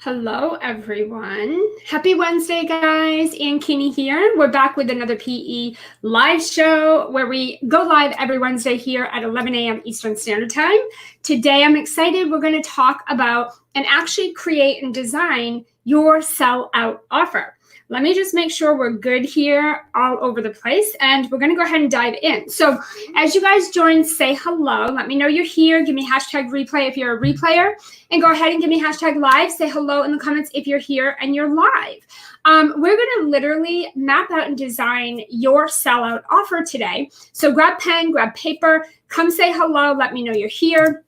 Hello, everyone. Happy Wednesday, guys. Keaney here. We're back with another PE live show where we go live every Wednesday here at 11 a.m. Eastern Standard Time. Today, I'm excited. We're going to talk about and actually create and design your sellout offer. Let me just make sure we're good here all over the place, and we're going to go ahead and dive in. So as you guys join, say hello. Let me know you're here. Give me hashtag replay if you're a replayer, and go ahead and give me hashtag live. Say hello in the comments if you're here and you're live. We're going to literally map out and design your sellout offer today. So grab pen, grab paper, come say hello. Let me know you're here.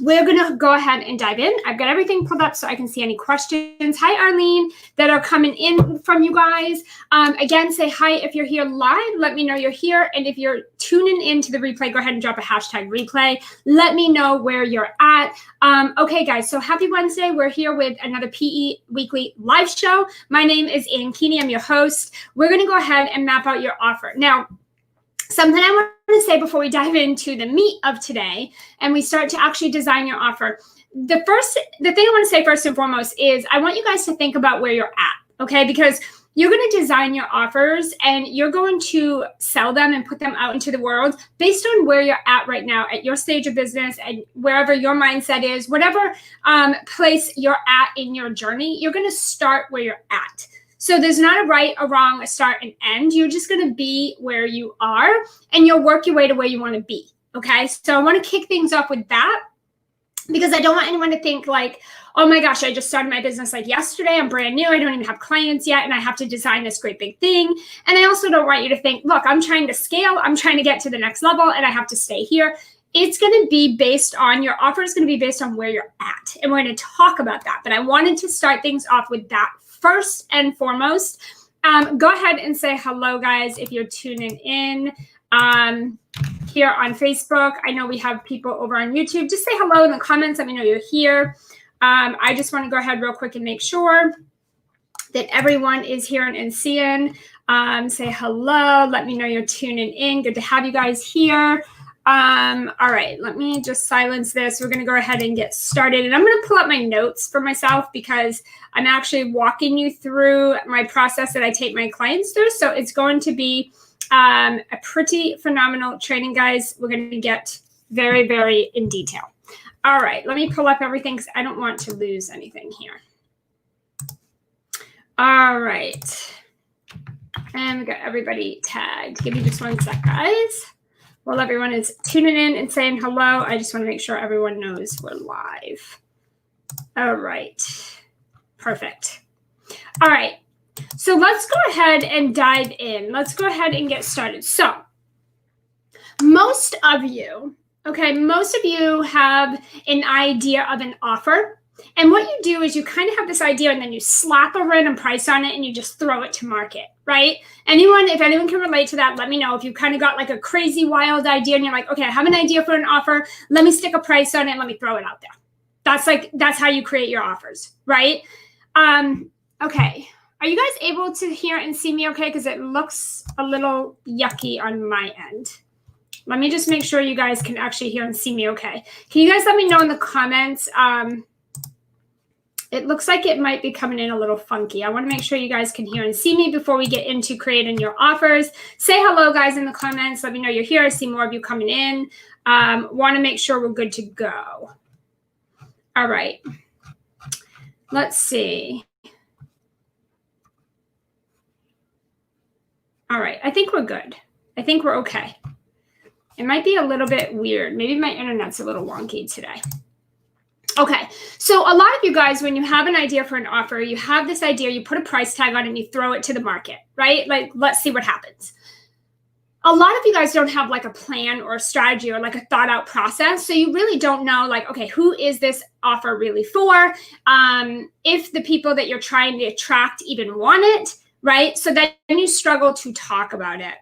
We're going to go ahead and dive in. I've got everything pulled up so I can see any questions. Hi, Arlene, that are coming in from you guys. Again, say hi if you're here live. Let me know you're here. And if you're tuning into the replay, go ahead and drop a hashtag replay. Let me know where you're at. Okay, guys, so happy Wednesday. We're here with another PE Weekly live show. My name is Keaney. I'm your host. We're going to go ahead and map out your offer. Now, something I want to say before we dive into the meat of today and we start to actually design your offer. The thing I want to say first and foremost is I want you guys to think about where you're at, okay? Because you're going to design your offers and you're going to sell them and put them out into the world based on where you're at right now at your stage of business and wherever your mindset is, whatever place you're at in your journey, you're going to start where you're at. So there's not a right, a wrong, a start, and end. You're just going to be where you are, and you'll work your way to where you want to be, okay? So I want to kick things off with that because I don't want anyone to think like, oh my gosh, I just started my business like yesterday. I'm brand new. I don't even have clients yet, and I have to design this great big thing. And I also don't want you to think, look, I'm trying to scale. I'm trying to get to the next level, and I have to stay here. It's going to be based on, your offer is going to be based on where you're at, and we're going to talk about that. But I wanted to start things off with that first and foremost. Go ahead and say hello, guys, if you're tuning in here on Facebook. I know we have people over on YouTube. Just say hello in the comments. Let me know you're here. I just want to go ahead real quick and make sure that everyone is here and seeing. Say hello. Let me know you're tuning in. Good to have you guys here. All right, let me just silence this. We're going to go ahead and get started. And I'm going to pull up my notes for myself because I'm actually walking you through my process that I take my clients through. So it's going to be a pretty phenomenal training, guys. We're going to get very, very in detail. All right, let me pull up everything because I don't want to lose anything here. All right. And we got everybody tagged. Give me just one sec, guys. While everyone is tuning in and saying hello, I just want to make sure everyone knows we're live. All right. Perfect. All right. So let's go ahead and dive in. Let's go ahead and get started. So most of you have an idea of an offer. And what you do is you kind of have this idea and then you slap a random price on it and you just throw it to market, right? If anyone can relate to that, let me know. If you kind of got like a crazy wild idea and you're like, okay, I have an idea for an offer. Let me stick a price on it. Let me throw it out there. That's how you create your offers, right? Okay. Are you guys able to hear and see me okay? Because it looks a little yucky on my end. Let me just make sure you guys can actually hear and see me okay. Can you guys let me know in the comments? It looks like it might be coming in a little funky. I want to make sure you guys can hear and see me before we get into creating your offers. Say hello, guys, in the comments. Let me know you're here. I see more of you coming in. Want to make sure we're good to go. All right. Let's see. All right. I think we're good. I think we're okay. It might be a little bit weird. Maybe my internet's a little wonky today. Okay, so a lot of you guys, when you have an idea for an offer, you have this idea, you put a price tag on it and you throw it to the market, right? Like, let's see what happens. A lot of you guys don't have like a plan or a strategy or like a thought out process. So you really don't know like, okay, who is this offer really for? If the people that you're trying to attract even want it, right? So then you struggle to talk about it.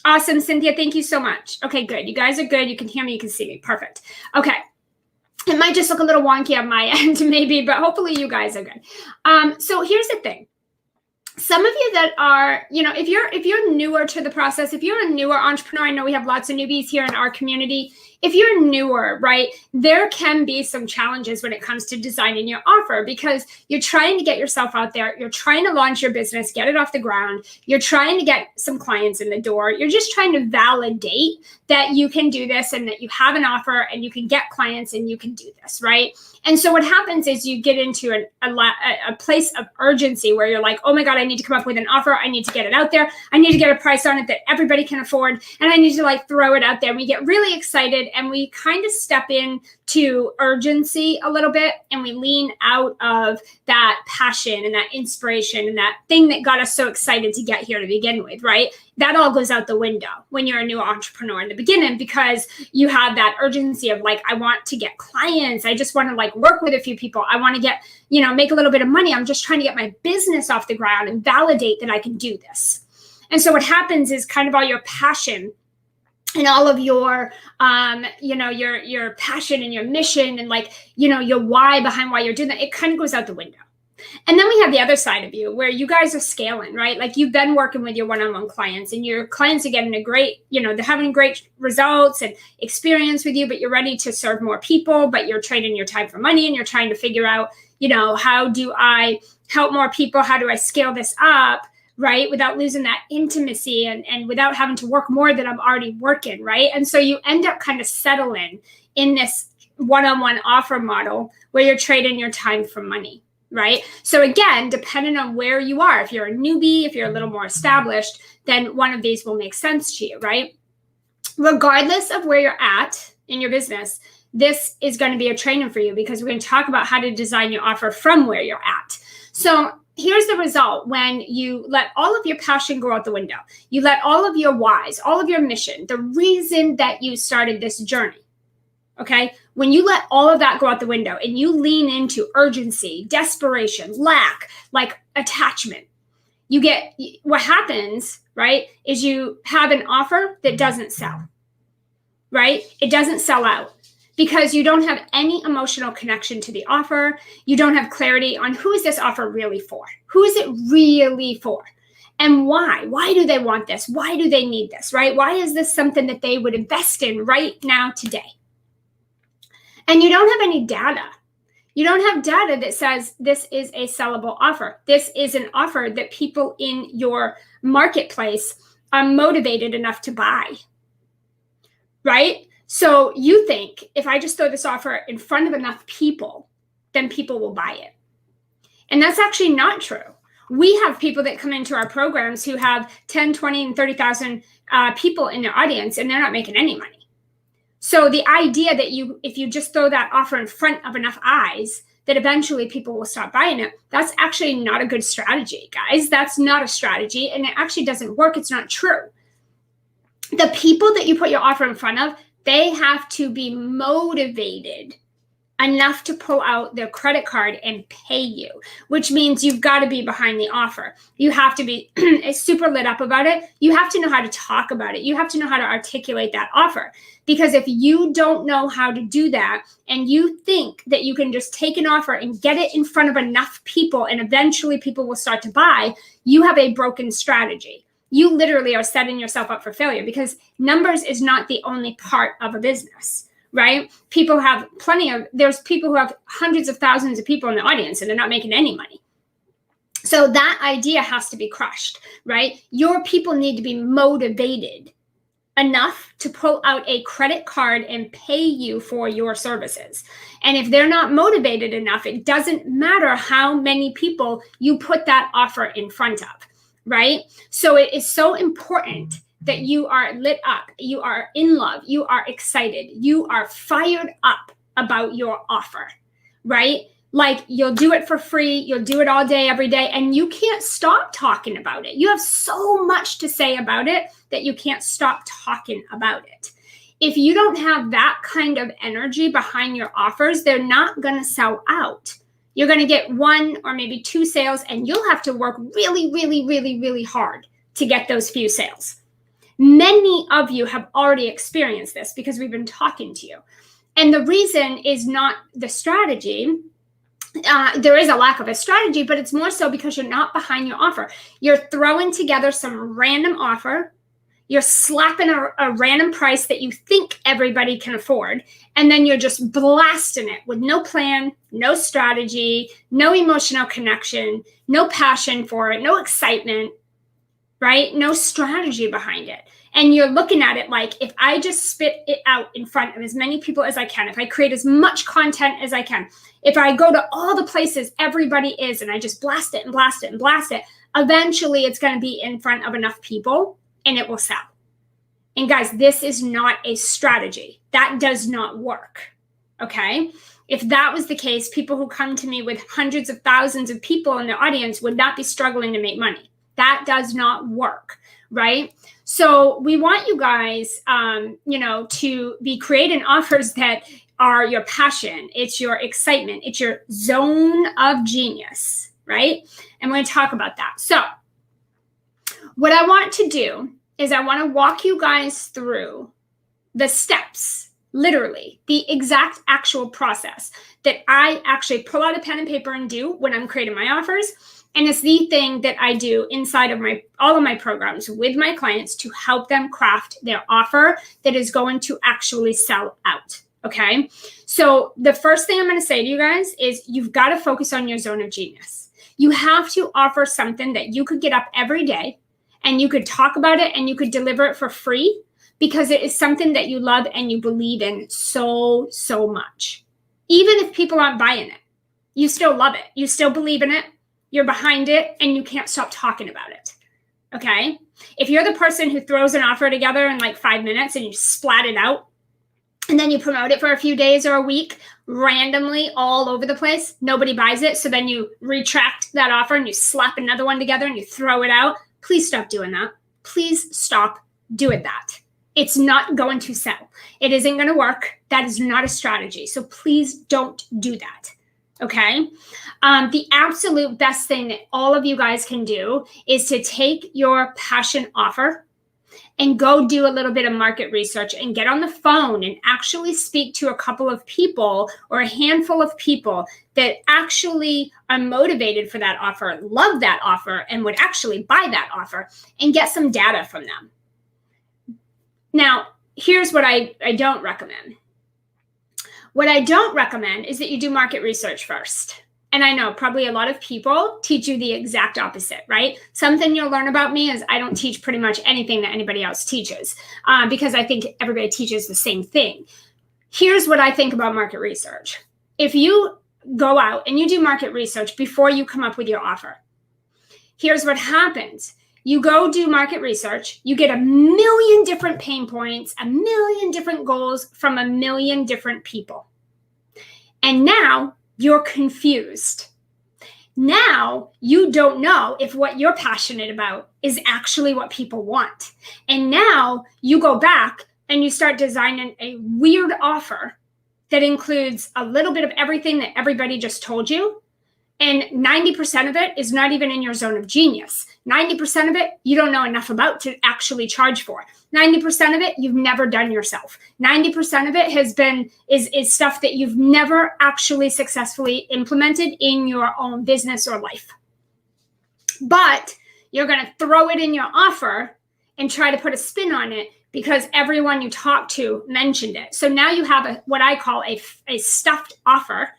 Awesome, Cynthia, thank you so much. Okay, good. You guys are good. You can hear me, you can see me. Perfect. Okay. It might just look a little wonky on my end, maybe, but hopefully you guys are good. So here's the thing. Some of you that are, if you're newer to the process, if you're a newer entrepreneur, I know we have lots of newbies here in our community. if you're newer, right, there can be some challenges when it comes to designing your offer because you're trying to get yourself out there. You're trying to launch your business, get it off the ground. You're trying to get some clients in the door. You're just trying to validate that you can do this and that you have an offer and you can get clients and you can do this, right? And so what happens is you get into a place of urgency where you're like, oh my God, I need to come up with an offer. I need to get it out there. I need to get a price on it that everybody can afford. And I need to like throw it out there. And we get really excited and we kind of step into urgency a little bit and we lean out of that passion and that inspiration and that thing that got us so excited to get here to begin with, right? That all goes out the window when you're a new entrepreneur in the beginning because you have that urgency of like, I want to get clients. I just want to like work with a few people. I want to get, make a little bit of money. I'm just trying to get my business off the ground and validate that I can do this. And so what happens is kind of all your passion and all of your, your passion and your mission and like, your why behind why you're doing that, it kind of goes out the window. And then we have the other side of you where you guys are scaling, right? Like you've been working with your one-on-one clients and your clients are getting a great, they're having great results and experience with you, but you're ready to serve more people, but you're trading your time for money and you're trying to figure out, how do I help more people? How do I scale this up? Right? Without losing that intimacy and without having to work more than I'm already working. Right. And so you end up kind of settling in this one-on-one offer model where you're trading your time for money. Right. So again, depending on where you are, if you're a newbie, if you're a little more established, then one of these will make sense to you. Right. Regardless of where you're at in your business, this is going to be a training for you because we're going to talk about how to design your offer from where you're at. So here's the result when you let all of your passion go out the window. You let all of your whys, all of your mission, the reason that you started this journey. Okay. When you let all of that go out the window and you lean into urgency, desperation, lack, like attachment, what happens, right, is you have an offer that doesn't sell, right? It doesn't sell out because you don't have any emotional connection to the offer. You don't have clarity on who is this offer really for? Who is it really for? And why? Why do they want this? Why do they need this, right? Why is this something that they would invest in right now today? And you don't have any data. You don't have data that says this is a sellable offer. This is an offer that people in your marketplace are motivated enough to buy, right? So you think if I just throw this offer in front of enough people, then people will buy it. And that's actually not true. We have people that come into our programs who have 10, 20, and 30,000 people in their audience, and they're not making any money. So the idea that if you just throw that offer in front of enough eyes, that eventually people will stop buying it, that's actually not a good strategy, guys. That's not a strategy, and it actually doesn't work. It's not true. The people that you put your offer in front of, they have to be motivated enough to pull out their credit card and pay you, which means you've got to be behind the offer. You have to be super lit up about it. You have to know how to talk about it. You have to know how to articulate that offer. Because if you don't know how to do that and you think that you can just take an offer and get it in front of enough people and eventually people will start to buy, you have a broken strategy. You literally are setting yourself up for failure because numbers is not the only part of a business, right? There's people who have hundreds of thousands of people in the audience and they're not making any money. So that idea has to be crushed, right? Your people need to be motivated enough to pull out a credit card and pay you for your services. And if they're not motivated enough, it doesn't matter how many people you put that offer in front of, right? So it is so important that you are lit up, you are in love, you are excited, you are fired up about your offer, right? Like you'll do it for free, you'll do it all day, every day, and you can't stop talking about it. You have so much to say about it that you can't stop talking about it. If you don't have that kind of energy behind your offers, they're not going to sell out. You're going to get one or maybe two sales, and you'll have to work really, really, really, really hard to get those few sales. Many of you have already experienced this because we've been talking to you. And the reason is not the strategy. There is a lack of a strategy, but it's more so because you're not behind your offer. You're throwing together some random offer. You're slapping a random price that you think everybody can afford, and then you're just blasting it with no plan, no strategy, no emotional connection, no passion for it, no excitement, right? No strategy behind it. And you're looking at it like, if I just spit it out in front of as many people as I can, if I create as much content as I can, if I go to all the places everybody is and I just blast it and blast it and blast it, eventually it's going to be in front of enough people and it will sell. And guys, this is not a strategy. That does not work, okay? If that was the case, people who come to me with hundreds of thousands of people in their audience would not be struggling to make money. That does not work, right? So we want you guys, to be creating offers that are your passion. It's your excitement. It's your zone of genius, right? And we're going to talk about that. So what I want to do is I want to walk you guys through the steps, literally the exact actual process that I actually pull out a pen and paper and do when I'm creating my offers. And it's the thing that I do inside of all of my programs with my clients to help them craft their offer that is going to actually sell out. Okay. So the first thing I'm going to say to you guys is you've got to focus on your zone of genius. You have to offer something that you could get up every day and you could talk about it and you could deliver it for free because it is something that you love and you believe in so, so much. Even if people aren't buying it, you still love it. You still believe in it. You're behind it and you can't stop talking about it. Okay. If you're the person who throws an offer together in like 5 minutes and you splat it out and then you promote it for a few days or a week randomly all over the place, nobody buys it. So then you retract that offer and you slap another one together and you throw it out. Please stop doing that. Please stop doing that. It's not going to sell. It isn't going to work. That is not a strategy. So please don't do that. Okay. The absolute best thing that all of you guys can do is to take your passion offer and go do a little bit of market research and get on the phone and actually speak to a couple of people or a handful of people that actually are motivated for that offer, love that offer, and would actually buy that offer and get some data from them. Now, here's what I don't recommend. What I don't recommend is that you do market research first. And I know probably a lot of people teach you the exact opposite, right? Something you'll learn about me is I don't teach pretty much anything that anybody else teaches because I think everybody teaches the same thing. Here's what I think about market research. If you go out and you do market research before you come up with your offer, here's what happens. You go do market research, you get a million different pain points, a million different goals from a million different people. And now you're confused. Now you don't know if what you're passionate about is actually what people want. And now you go back and you start designing a weird offer that includes a little bit of everything that everybody just told you. And 90% of it is not even in your zone of genius. 90% of it you don't know enough about to actually charge for. 90% of it you've never done yourself. 90% of it is stuff that you've never actually successfully implemented in your own business or life. But you're going to throw it in your offer and try to put a spin on it because everyone you talk to mentioned it. So now you have what I call a stuffed offer,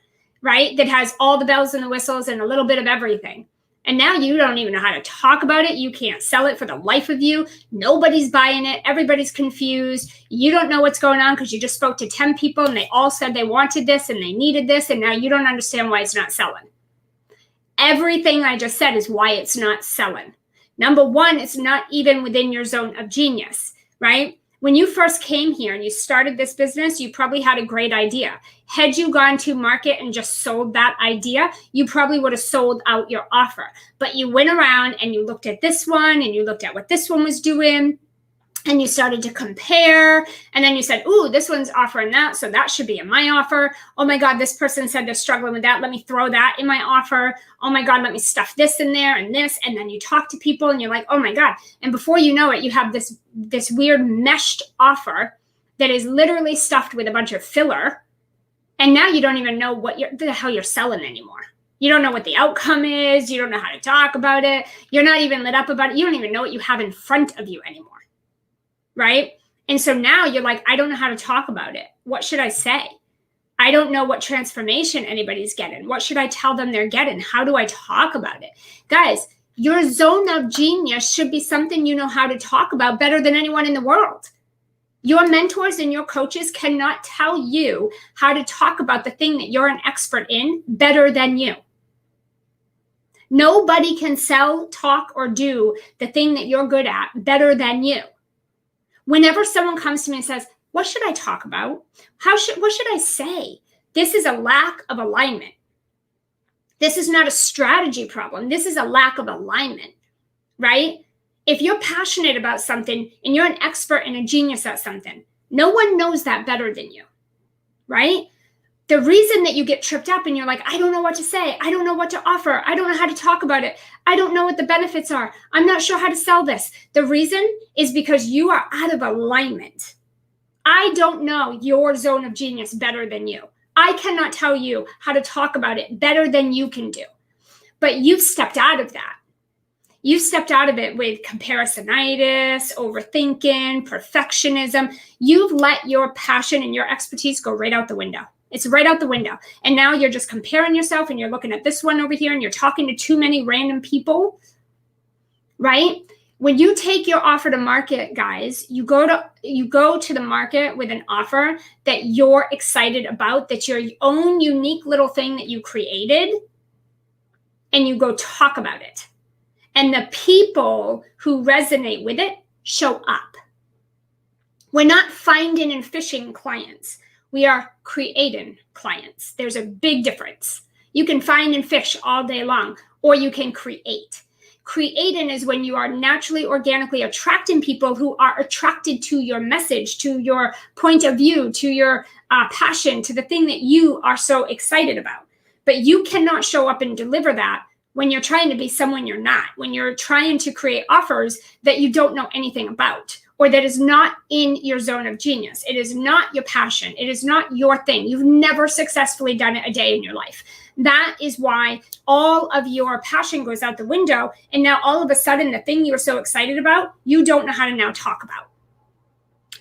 right? That has all the bells and the whistles and a little bit of everything. And now you don't even know how to talk about it. You can't sell it for the life of you. Nobody's buying it. Everybody's confused. You don't know what's going on because you just spoke to 10 people and they all said they wanted this and they needed this. And now you don't understand why it's not selling. Everything I just said is why it's not selling. Number one, it's not even within your zone of genius, right? When you first came here and you started this business, you probably had a great idea. Had you gone to market and just sold that idea, you probably would have sold out your offer. But you went around and you looked at this one and you looked at what this one was doing and you started to compare. And then you said, ooh, this one's offering that, so that should be in my offer. Oh my God, this person said they're struggling with that. Let me throw that in my offer. Oh my God, let me stuff this in there and this. And then you talk to people and you're like, oh my God. And before you know it, you have this weird meshed offer that is literally stuffed with a bunch of filler. And now you don't even know what the hell you're selling anymore. You don't know what the outcome is. You don't know how to talk about it. You're not even lit up about it. You don't even know what you have in front of you anymore. right? And so now you're like, I don't know how to talk about it. What should I say? I don't know what transformation anybody's getting. What should I tell them they're getting? How do I talk about it? Guys, your zone of genius should be something you know how to talk about better than anyone in the world. Your mentors and your coaches cannot tell you how to talk about the thing that you're an expert in better than you. Nobody can sell, talk, or do the thing that you're good at better than you. Whenever someone comes to me and says, what should I talk about? What should I say? This is a lack of alignment. This is not a strategy problem. This is a lack of alignment, right? If you're passionate about something and you're an expert and a genius at something, no one knows that better than you, right? The reason that you get tripped up and you're like, I don't know what to say. I don't know what to offer. I don't know how to talk about it. I don't know what the benefits are. I'm not sure how to sell this. The reason is because you are out of alignment. I don't know your zone of genius better than you. I cannot tell you how to talk about it better than you can do. But you've stepped out of that. You've stepped out of it with comparisonitis, overthinking, perfectionism. You've let your passion and your expertise go right out the window. It's right out the window. And now you're just comparing yourself and you're looking at this one over here and you're talking to too many random people, right? When you take your offer to market, guys, you go to the market with an offer that you're excited about, that's your own unique little thing that you created, and you go talk about it. And the people who resonate with it show up. We're not finding and fishing clients. We are creating clients. There's a big difference. You can find and fish all day long, or you can create. Creating is when you are naturally, organically attracting people who are attracted to your message, to your point of view, to your passion, to the thing that you are so excited about. But you cannot show up and deliver that when you're trying to be someone you're not, when you're trying to create offers that you don't know anything about, or that is not in your zone of genius. It is not your passion. It is not your thing. You've never successfully done it a day in your life. That is why all of your passion goes out the window. And now all of a sudden, the thing you were so excited about, you don't know how to now talk about.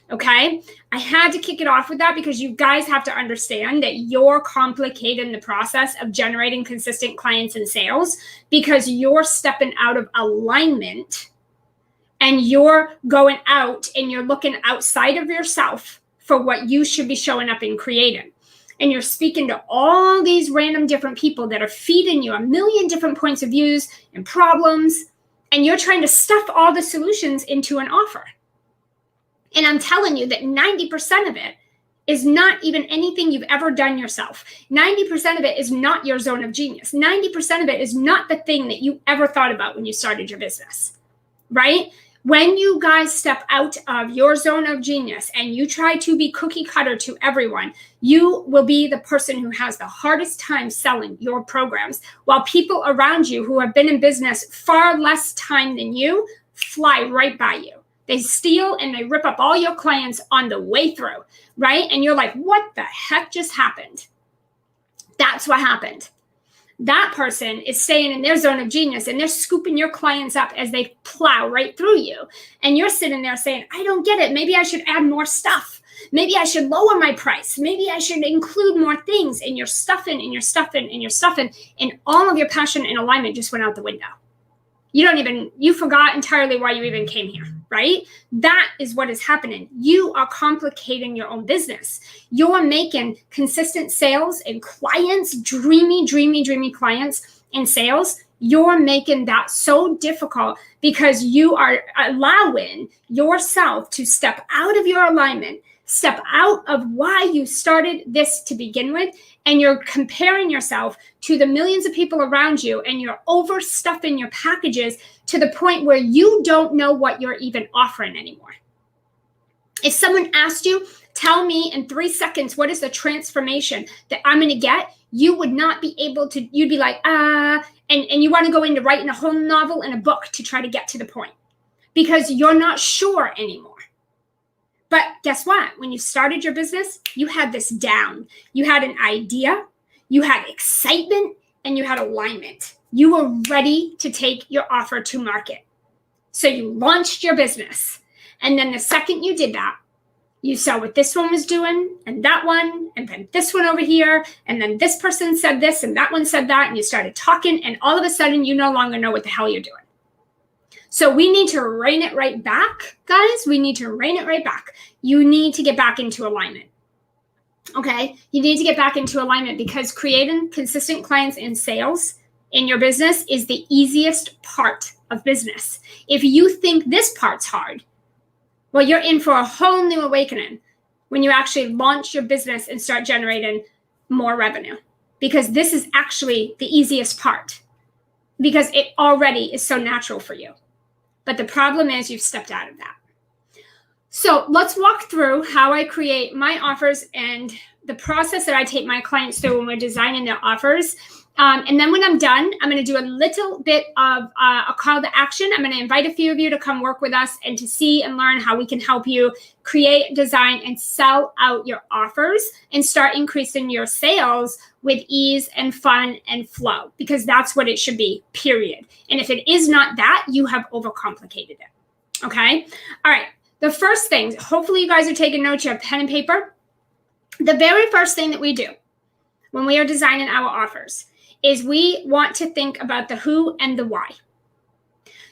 Okay? I had to kick it off with that because you guys have to understand that you're complicating the process of generating consistent clients and sales because you're stepping out of alignment and you're going out and you're looking outside of yourself for what you should be showing up and creating. And you're speaking to all these random different people that are feeding you a million different points of views and problems, and you're trying to stuff all the solutions into an offer. And I'm telling you that 90% of it is not even anything you've ever done yourself. 90% of it is not your zone of genius. 90% of it is not the thing that you ever thought about when you started your business, right? When you guys step out of your zone of genius and you try to be cookie cutter to everyone, you will be the person who has the hardest time selling your programs, while people around you who have been in business far less time than you fly right by you. They steal and they rip up all your clients on the way through, right? And you're like, what the heck just happened? That's what happened. That person is staying in their zone of genius and they're scooping your clients up as they plow right through you. And you're sitting there saying, I don't get it. Maybe I should add more stuff. Maybe I should lower my price. Maybe I should include more things. And you're stuffing and you're stuffing and you're stuffing. And all of your passion and alignment just went out the window. You forgot entirely why you even came here, right? That is what is happening. You are complicating your own business. You're making consistent sales and clients, dreamy clients and sales. You're making that so difficult because you are allowing yourself to step out of your alignment, step out of why you started this to begin with, and you're comparing yourself to the millions of people around you, and you're overstuffing your packages to the point where you don't know what you're even offering anymore. If someone asked you, tell me in 3 seconds, what is the transformation that I'm going to get? You would not be able to, you'd be like, and you want to go into writing a whole novel and a book to try to get to the point because you're not sure anymore. But guess what? When you started your business, you had this down. You had an idea, you had excitement, and you had alignment. You were ready to take your offer to market. So you launched your business. And then the second you did that, you saw what this one was doing and that one, and then this one over here, and then this person said this and that one said that, and you started talking, and all of a sudden you no longer know what the hell you're doing. So we need to rein it right back, guys. We need to rein it right back. You need to get back into alignment. Okay? You need to get back into alignment, because creating consistent clients and sales in your business is the easiest part of business. If you think this part's hard, well, you're in for a whole new awakening when you actually launch your business and start generating more revenue, because this is actually the easiest part, because it already is so natural for you. But the problem is you've stepped out of that. So let's walk through how I create my offers and the process that I take my clients through when we're designing their offers. And then when I'm done, I'm going to do a little bit of a call to action. I'm going to invite a few of you to come work with us and to see and learn how we can help you create, design, and sell out your offers and start increasing your sales with ease and fun and flow, because that's what it should be, period. And if it is not that, you have overcomplicated it. Okay? All right. The first thing, hopefully you guys are taking notes, you have pen and paper. The very first thing that we do when we are designing our offers is we want to think about the who and the why.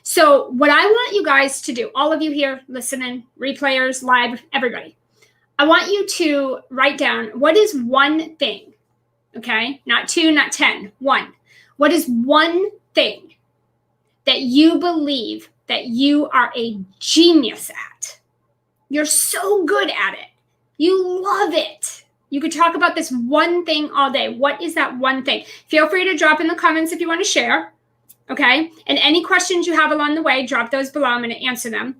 So what I want you guys to do, all of you here listening, replayers, live, everybody, I want you to write down, what is one thing, okay? Not 2, not 10, 1. What is one thing that you believe that you are a genius at? You're so good at it. You love it. You could talk about this one thing all day. What is that one thing? Feel free to drop in the comments if you want to share, okay? And any questions you have along the way, drop those below. I'm going to answer them.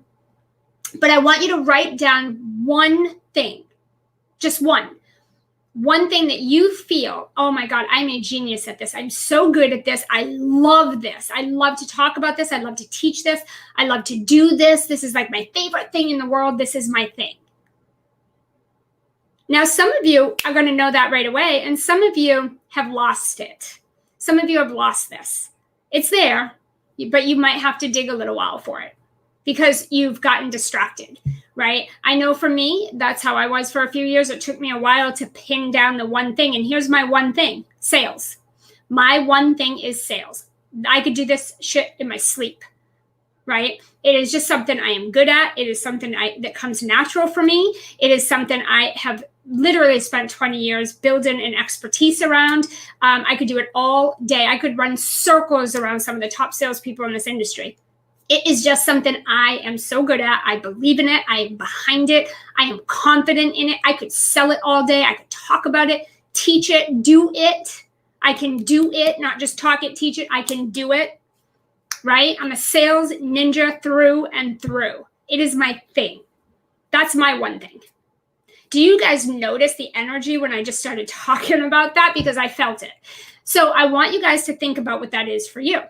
But I want you to write down one thing, just one. One thing that you feel, oh my God, I'm a genius at this. I'm so good at this. I love this. I love to talk about this. I love to teach this. I love to do this. This is like my favorite thing in the world. This is my thing. Now, some of you are going to know that right away, and some of you have lost it. Some of you have lost this. It's there, but you might have to dig a little while for it because you've gotten distracted, right? I know for me, that's how I was for a few years. It took me a while to pin down the one thing, and here's my one thing, sales. My one thing is sales. I could do this shit in my sleep, right? It is just something I am good at. It is something that comes natural for me. It is something I have literally spent 20 years building an expertise around. I could do it all day. I could run circles around some of the top salespeople in this industry. It is just something I am so good at. I believe in it. I am behind it. I am confident in it. I could sell it all day. I could talk about it, teach it, do it. I can do it, not just talk it, teach it. I can do it, right? I'm a sales ninja through and through. It is my thing. That's my one thing. Do you guys notice the energy when I just started talking about that? Because I felt it. So I want you guys to think about what that is for you.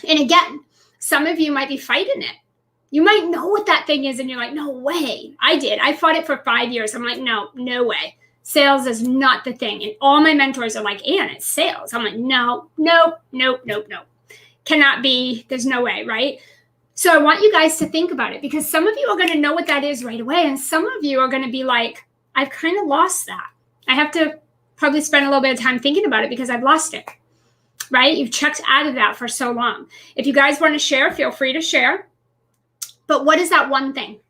And again, some of you might be fighting it. You might know what that thing is and you're like, no way. I did. I fought it for 5 years. I'm like, no way. Sales is not the thing. And all my mentors are like, Ann, it's sales. I'm like, no. Cannot be. There's no way, right? So I want you guys to think about it, because some of you are going to know what that is right away. And some of you are going to be like, I've kind of lost that. I have to probably spend a little bit of time thinking about it because I've lost it, right? You've checked out of that for so long. If you guys want to share, feel free to share. But what is that one thing?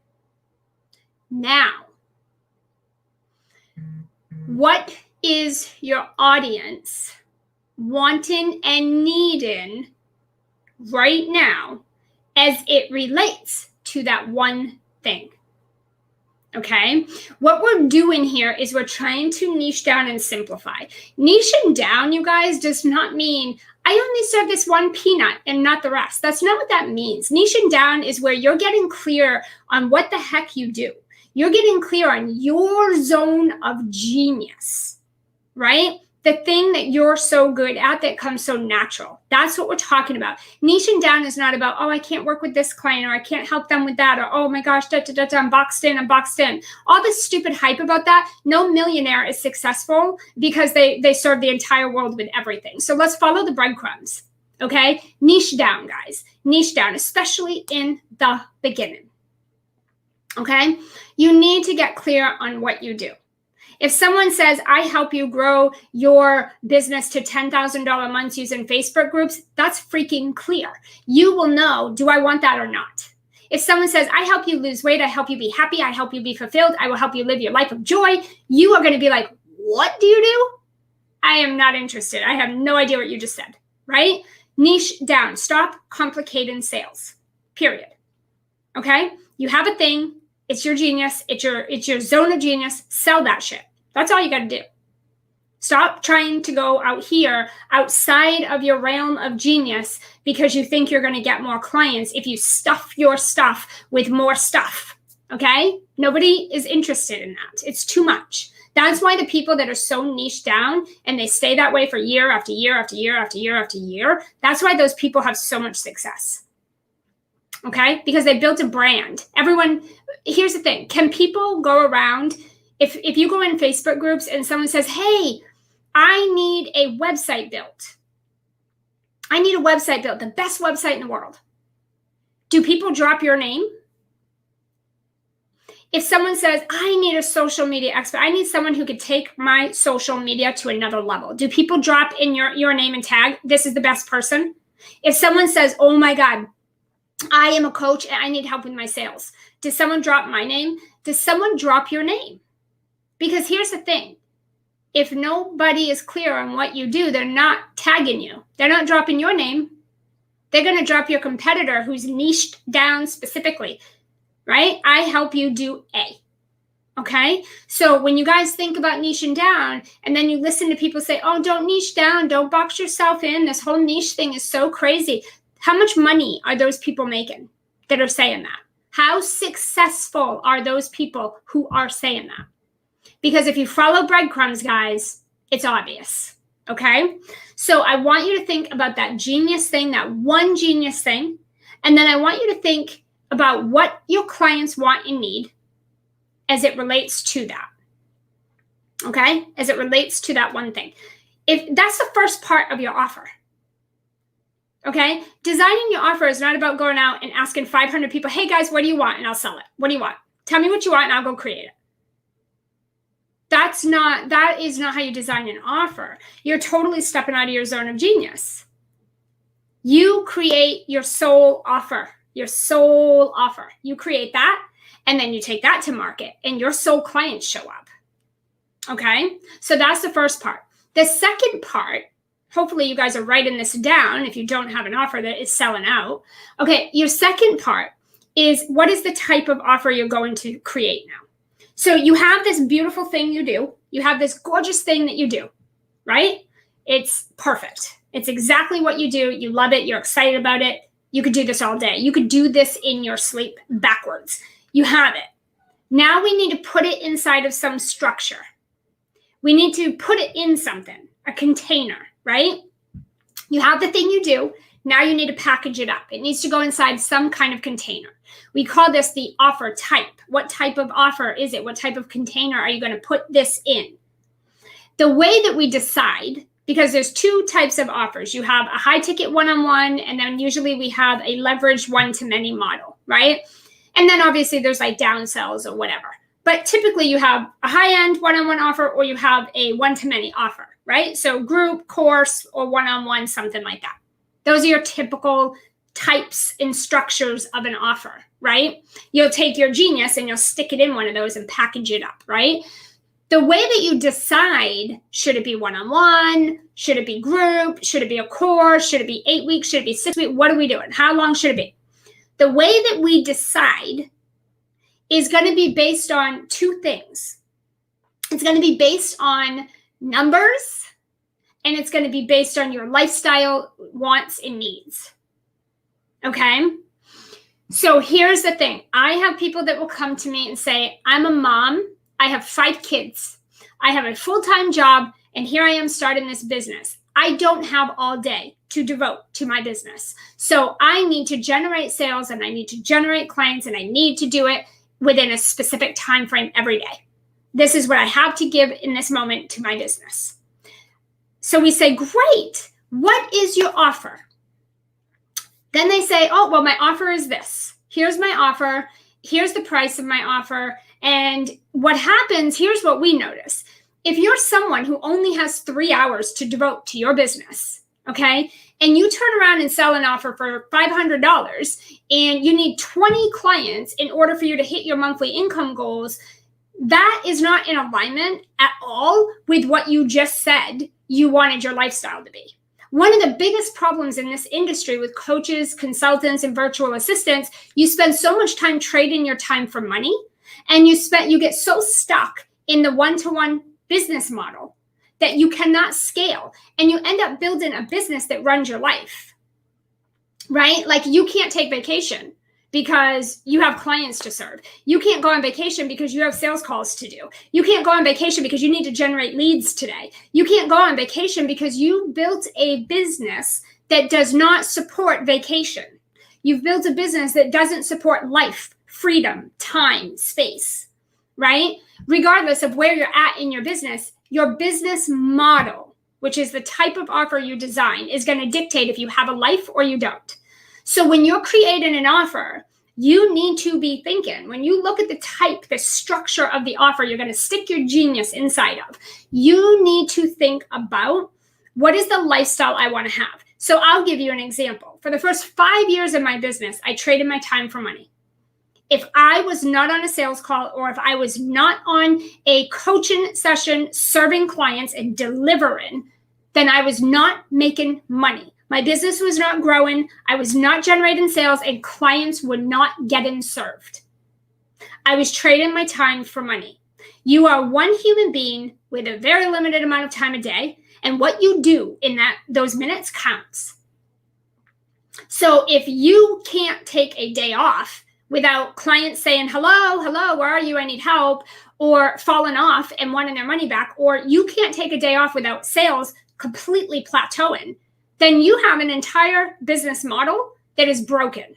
Now, what is your audience wanting and needing right now as it relates to that one thing? Okay, what we're doing here is we're trying to niche down and simplify. Niching down, you guys, does not mean I only serve this one peanut and not the rest. That's not what that means. Niching down is where you're getting clear on what the heck you do. You're getting clear on your zone of genius, right? The thing that you're so good at that comes so natural. That's what we're talking about. Niching down is not about, oh, I can't work with this client, or I can't help them with that, or oh my gosh, I'm boxed in. All this stupid hype about that. No millionaire is successful because they serve the entire world with everything. So let's follow the breadcrumbs, okay? Niche down, guys. Niche down, especially in the beginning. Okay? You need to get clear on what you do. If someone says, I help you grow your business to $10,000 months using Facebook groups, that's freaking clear. You will know, do I want that or not? If someone says, I help you lose weight, I help you be happy, I help you be fulfilled, I will help you live your life of joy, you are going to be like, what do you do? I am not interested. I have no idea what you just said, right? Niche down. Stop complicating sales, period. Okay? You have a thing. It's your genius. It's your zone of genius. Sell that shit. That's all you got to do. Stop trying to go out here outside of your realm of genius because you think you're going to get more clients if you stuff your stuff with more stuff. Okay? Nobody is interested in that. It's too much. That's why the people that are so niche down and they stay that way for year after year after year after year after year, that's why those people have so much success. Okay? Because they built a brand. Everyone, here's the thing. Can people go around, if you go in Facebook groups and someone says, hey, I need a website built. I need a website built, the best website in the world. Do people drop your name? If someone says, I need a social media expert, I need someone who could take my social media to another level. Do people drop in your name and tag, this is the best person? If someone says, oh my God, I am a coach and I need help with my sales. Does someone drop my name? Does someone drop your name? Because here's the thing. If nobody is clear on what you do, they're not tagging you. They're not dropping your name. They're going to drop your competitor who's niched down specifically, right? I help you do A. Okay? So when you guys think about niching down and then you listen to people say, oh, don't niche down. Don't box yourself in. This whole niche thing is so crazy. How much money are those people making that are saying that? How successful are those people who are saying that? Because if you follow breadcrumbs, guys, it's obvious, okay? So I want you to think about that genius thing, that one genius thing, and then I want you to think about what your clients want and need as it relates to that, okay? As it relates to that one thing. If that's the first part of your offer, okay? Designing your offer is not about going out and asking 500 people, hey, guys, what do you want? And I'll sell it. What do you want? Tell me what you want, and I'll go create it. That is not how you design an offer. You're totally stepping out of your zone of genius. You create your soul offer, your soul offer. You create that, and then you take that to market, and your soul clients show up. Okay? So that's the first part. The second part, hopefully you guys are writing this down if you don't have an offer that is selling out. Okay, your second part is what is the type of offer you're going to create now? So you have this beautiful thing you do. You have this gorgeous thing that you do, right? It's perfect. It's exactly what you do. You love it. You're excited about it. You could do this all day. You could do this in your sleep backwards. You have it. Now we need to put it inside of some structure. We need to put it in something, a container, right? You have the thing you do. Now you need to package it up. It needs to go inside some kind of container. We call this the offer type. What type of offer is it? What type of container are you going to put this in? The way that we decide, because there's two types of offers. You have a high ticket one-on-one, and then usually we have a leveraged one-to-many model, right? And then obviously there's like downsells or whatever. But typically you have a high-end one-on-one offer or you have a one-to-many offer, right? So group, course, or one-on-one, something like that. Those are your typical types and structures of an offer, right? You'll take your genius and you'll stick it in one of those and package it up, right? The way that you decide, should it be one-on-one? Should it be group? Should it be a course? Should it be 8 weeks? Should it be 6 weeks? What are we doing? How long should it be? The way that we decide is going to be based on two things. It's going to be based on numbers, and it's going to be based on your lifestyle, wants, and needs. Okay? So here's the thing. I have people that will come to me and say, I'm a mom. I have 5 kids. I have a full-time job, and here I am starting this business. I don't have all day to devote to my business. So I need to generate sales, and I need to generate clients, and I need to do it within a specific time frame every day. This is what I have to give in this moment to my business. So we say, great. What is your offer? Then they say, oh, well, my offer is this. Here's my offer. here's the price of my offer. And what happens, here's what we notice. If you're someone who only has 3 hours to devote to your business, okay, and you turn around and sell an offer for $500 and you need 20 clients in order for you to hit your monthly income goals, that is not in alignment at all with what you just said you wanted your lifestyle to be. One of the biggest problems in this industry with coaches, consultants, and virtual assistants, you spend so much time trading your time for money, and you get so stuck in the one-to-one business model that you cannot scale, and you end up building a business that runs your life, right? Like, you can't take vacation because you have clients to serve. You can't go on vacation because you have sales calls to do. You can't go on vacation because you need to generate leads today. You can't go on vacation because you built a business that does not support vacation. You've built a business that doesn't support life, freedom, time, space, right? Regardless of where you're at in your business model, which is the type of offer you design, is going to dictate if you have a life or you don't. So when you're creating an offer, you need to be thinking, when you look at the structure of the offer you're going to stick your genius inside of, you need to think about, what is the lifestyle I want to have? So I'll give you an example. For the first 5 years of my business, I traded my time for money. If I was not on a sales call, or if I was not on a coaching session serving clients and delivering, then I was not making money. My business was not growing. I was not generating sales, and clients were not getting served. I was trading my time for money. You are one human being with a very limited amount of time a day, and what you do in those minutes counts. So if you can't take a day off without clients saying, hello, where are you? I need help, or falling off and wanting their money back, or you can't take a day off without sales completely plateauing, then you have an entire business model that is broken,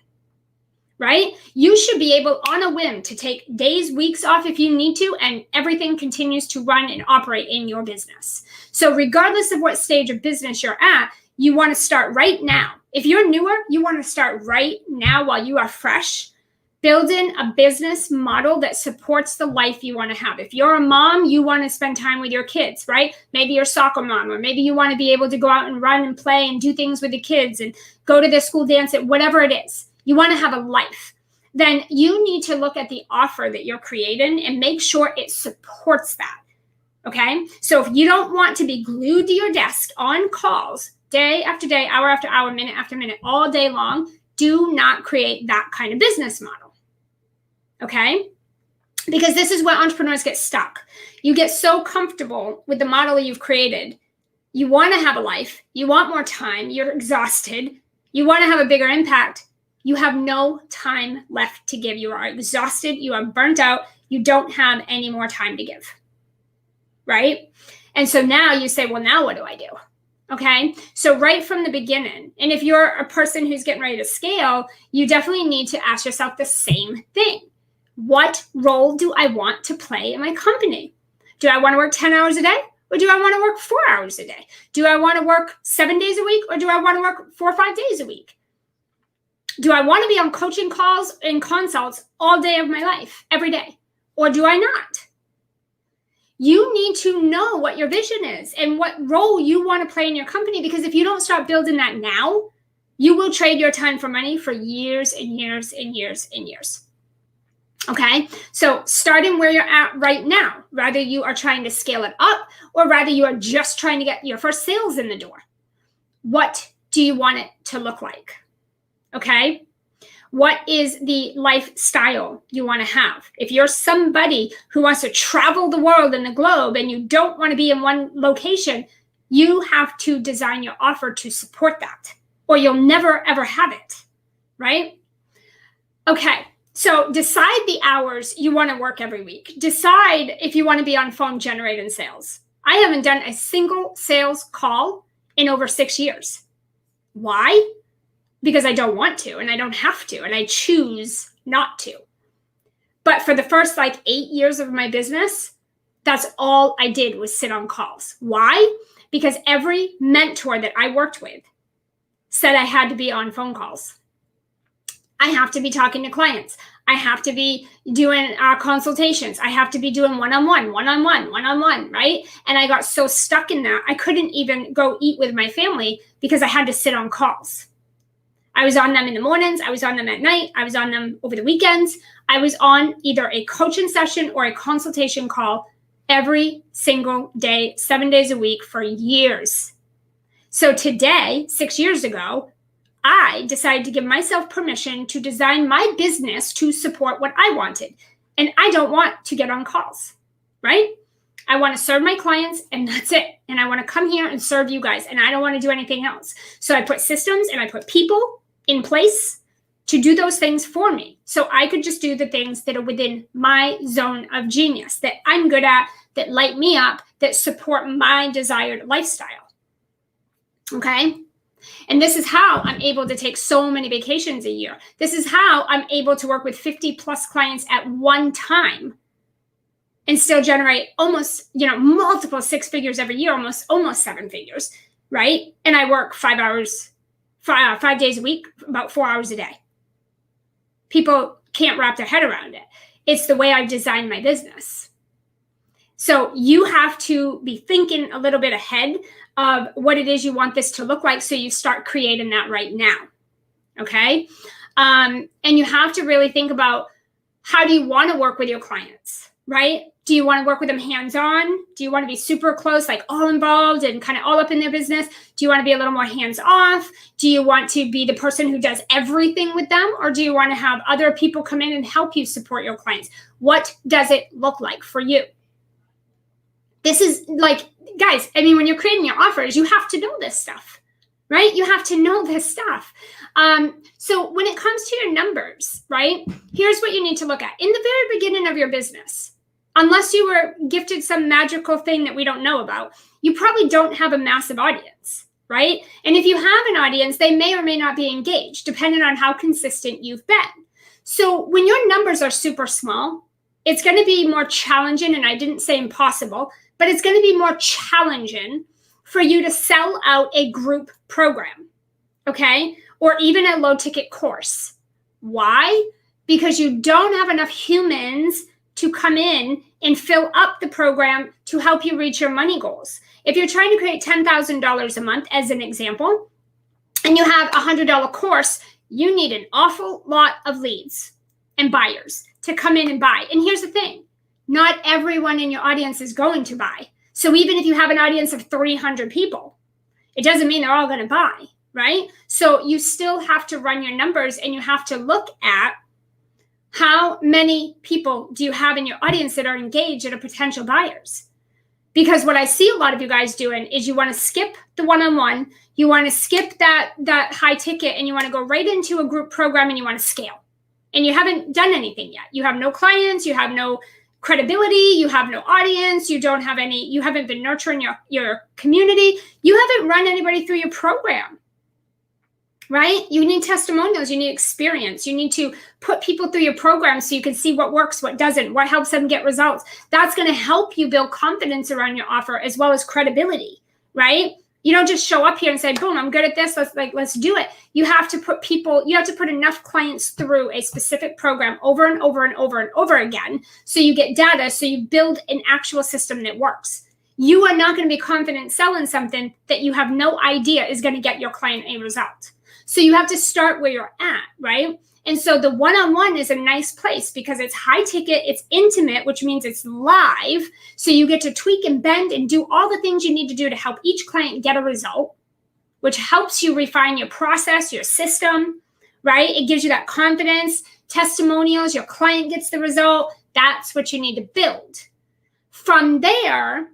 right? You should be able, on a whim, to take days, weeks off if you need to, and everything continues to run and operate in your business. So regardless of what stage of business you're at, you want to start right now. If you're newer, you want to start right now while you are fresh, building a business model that supports the life you want to have. If you're a mom, you want to spend time with your kids, right? Maybe you're a soccer mom, or maybe you want to be able to go out and run and play and do things with the kids and go to their school dance, whatever it is. You want to have a life. Then you need to look at the offer that you're creating and make sure it supports that, okay? So if you don't want to be glued to your desk on calls day after day, hour after hour, minute after minute, all day long, do not create that kind of business model. Okay? Because this is where entrepreneurs get stuck. You get so comfortable with the model you've created. You want to have a life. You want more time. You're exhausted. You want to have a bigger impact. You have no time left to give. You are exhausted. You are burnt out. You don't have any more time to give. Right? And so now you say, well, now what do I do? Okay, so right from the beginning, and if you're a person who's getting ready to scale, you definitely need to ask yourself the same thing. What role do I want to play in my company? Do I want to work 10 hours a day, or do I want to work 4 hours a day? Do I want to work 7 days a week, or do I want to work 4 or 5 days a week? Do I want to be on coaching calls and consults all day of my life, every day, or do I not? You need to know what your vision is and what role you want to play in your company, because if you don't start building that now, you will trade your time for money for years and years and years and years. Okay, so starting where you're at right now, rather you are trying to scale it up, or rather you are just trying to get your first sales in the door. What do you want it to look like? Okay, what is the lifestyle you want to have? If you're somebody who wants to travel the world and the globe, and you don't want to be in one location, you have to design your offer to support that, or you'll never, ever have it, right? Okay. So decide the hours you want to work every week. Decide if you want to be on phone generating sales. I haven't done a single sales call in over 6 years. Why? Because I don't want to, and I don't have to, and I choose not to. But for the first 8 years of my business, that's all I did was sit on calls. Why? Because every mentor that I worked with said I had to be on phone calls. I have to be talking to clients. I have to be doing consultations. I have to be doing one-on-one, right? And I got so stuck in that, I couldn't even go eat with my family because I had to sit on calls. I was on them in the mornings. I was on them at night. I was on them over the weekends. I was on either a coaching session or a consultation call every single day, 7 days a week for years. So today, 6 years ago, I decided to give myself permission to design my business to support what I wanted. And I don't want to get on calls, right? I want to serve my clients and that's it. And I want to come here and serve you guys. And I don't want to do anything else. So I put systems and I put people in place to do those things for me. So I could just do the things that are within my zone of genius, that I'm good at, that light me up, that support my desired lifestyle. Okay? And this is how I'm able to take so many vacations a year. This is how I'm able to work with 50 plus clients at one time and still generate almost, multiple 6 figures every year, almost 7 figures, right? And I work 5 hours, 5 days a week, about 4 hours a day. People can't wrap their head around it. It's the way I've designed my business. So you have to be thinking a little bit ahead of what it is you want this to look like so you start creating that right now, okay? And you have to really think about, how do you want to work with your clients, right? Do you want to work with them hands-on? Do you want to be super close, like all involved and kind of all up in their business? Do you want to be a little more hands-off? Do you want to be the person who does everything with them? Or do you want to have other people come in and help you support your clients? What does it look like for you? This is like, guys, I mean, when you're creating your offers, you have to know this stuff, right? You have to know this stuff. So when it comes to your numbers, right, here's what you need to look at. In the very beginning of your business, unless you were gifted some magical thing that we don't know about, you probably don't have a massive audience, right? And if you have an audience, they may or may not be engaged, depending on how consistent you've been. So when your numbers are super small, it's going to be more challenging, and I didn't say impossible, but it's going to be more challenging for you to sell out a group program, okay? Or even a low ticket course. Why? Because you don't have enough humans to come in and fill up the program to help you reach your money goals. If you're trying to create $10,000 a month, as an example, and you have a $100 course, you need an awful lot of leads and buyers to come in and buy. And here's the thing. Not everyone in your audience is going to buy. So even if you have an audience of 300 people, it doesn't mean they're all going to buy, right? So you still have to run your numbers, and you have to look at how many people do you have in your audience that are engaged and are potential buyers. Because what I see a lot of you guys doing is you want to skip the one-on-one, you want to skip that high ticket, and you want to go right into a group program and you want to scale. And you haven't done anything yet. You have no clients, you have no credibility, you have no audience, you haven't been nurturing your community, you haven't run anybody through your program, right? You need testimonials, you need experience, you need to put people through your program so you can see what works, what doesn't, what helps them get results. That's going to help you build confidence around your offer as well as credibility, right? You don't just show up here and say, boom, I'm good at this. Let's do it. You have to put enough clients through a specific program over and over and over and over again. So you get data. So you build an actual system that works. You are not going to be confident selling something that you have no idea is going to get your client a result. So you have to start where you're at, right? And so the one-on-one is a nice place because it's high ticket, it's intimate, which means it's live. So you get to tweak and bend and do all the things you need to do to help each client get a result, which helps you refine your process, your system, right? It gives you that confidence, testimonials, your client gets the result. That's what you need to build. From there,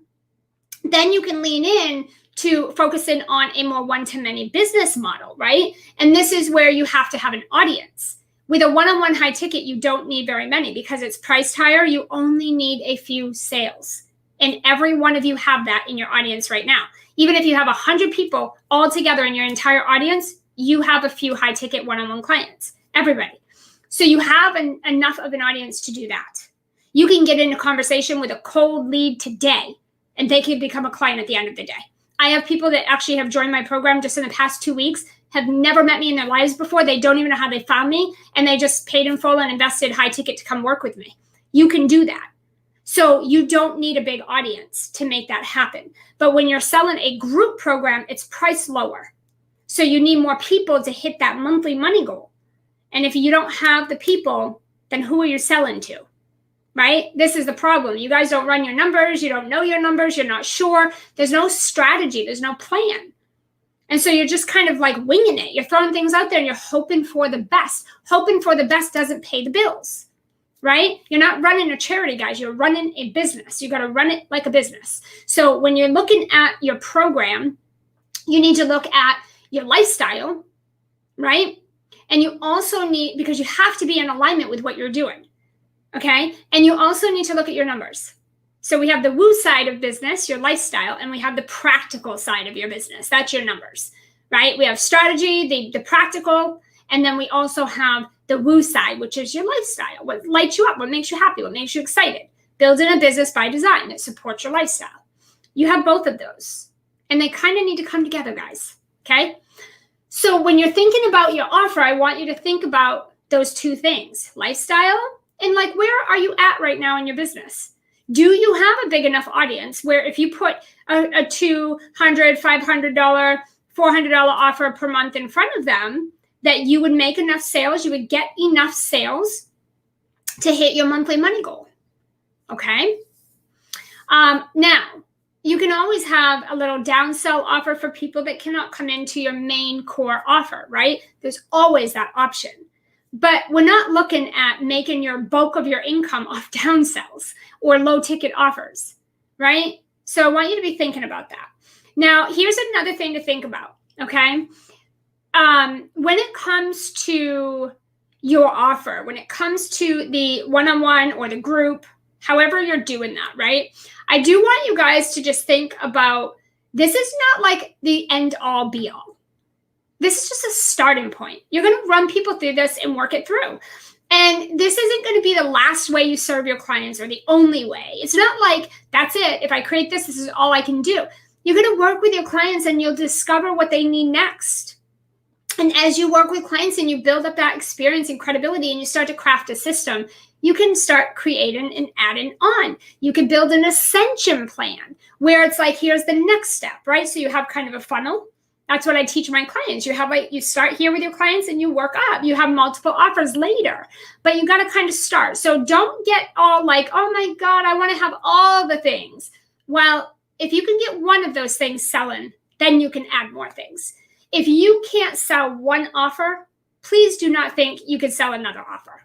then you can lean in to focusing on a more one-to-many business model, right? And this is where you have to have an audience. With a one-on-one high ticket, you don't need very many because it's priced higher. You only need a few sales. And every one of you have that in your audience right now. Even if you have 100 people all together in your entire audience, you have a few high ticket one-on-one clients, everybody. So you have enough of an audience to do that. You can get in a conversation with a cold lead today and they can become a client at the end of the day. I have people that actually have joined my program just in the past 2 weeks, have never met me in their lives before. They don't even know how they found me, and they just paid in full and invested high ticket to come work with me. You can do that. So you don't need a big audience to make that happen. But when you're selling a group program, it's priced lower. So you need more people to hit that monthly money goal. And if you don't have the people, then who are you selling to? Right? This is the problem. You guys don't run your numbers. You don't know your numbers. You're not sure. There's no strategy. There's no plan. And so you're just kind of like winging it. You're throwing things out there and you're hoping for the best. Hoping for the best doesn't pay the bills, right? You're not running a charity, guys. You're running a business. You got to run it like a business. So when you're looking at your program, you need to look at your lifestyle, right? And you also need, because you have to be in alignment with what you're doing, okay? And you also need to look at your numbers. So we have the woo side of business, your lifestyle, and we have the practical side of your business. That's your numbers, right? We have strategy, the practical, and then we also have the woo side, which is your lifestyle. What lights you up, what makes you happy, what makes you excited. Building a business by design that supports your lifestyle. You have both of those, and they kind of need to come together, guys, okay? So when you're thinking about your offer, I want you to think about those two things, lifestyle and like, where are you at right now in your business? Do you have a big enough audience where if you put a $200, $500, $400 offer per month in front of them, that you would make enough sales, you would get enough sales to hit your monthly money goal, okay? Now, you can always have a little downsell offer for people that cannot come into your main core offer, right? There's always that option. But we're not looking at making your bulk of your income off downsells or low ticket offers, right? So I want you to be thinking about that. Now, here's another thing to think about, okay? When it comes to your offer, when it comes to the one-on-one or the group, however you're doing that, right? I do want you guys to just think about, this is not like the end all be all. This is just a starting point. You're going to run people through this and work it through. And this isn't going to be the last way you serve your clients or the only way. It's not like, that's it. If I create this, this is all I can do. You're going to work with your clients and you'll discover what they need next. And as you work with clients and you build up that experience and credibility and you start to craft a system, you can start creating and adding on. You can build an ascension plan where it's like, here's the next step, right? So you have kind of a funnel. That's what I teach my clients. You start here with your clients and you work up. You have multiple offers later, but you got to kind of start. So don't get all like, oh my God, I want to have all the things. Well, if you can get one of those things selling, then you can add more things. If you can't sell one offer, please do not think you can sell another offer.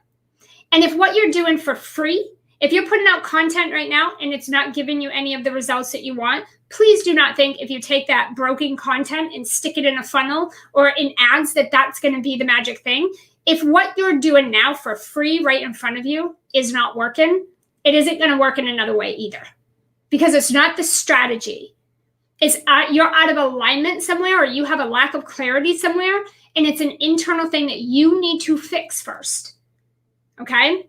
And if what you're doing for free, if you're putting out content right now and it's not giving you any of the results that you want, please do not think if you take that broken content and stick it in a funnel or in ads that that's going to be the magic thing. If what you're doing now for free right in front of you is not working, it isn't going to work in another way either, because it's not the strategy. You're out of alignment somewhere, or you have a lack of clarity somewhere, and it's an internal thing that you need to fix first. Okay?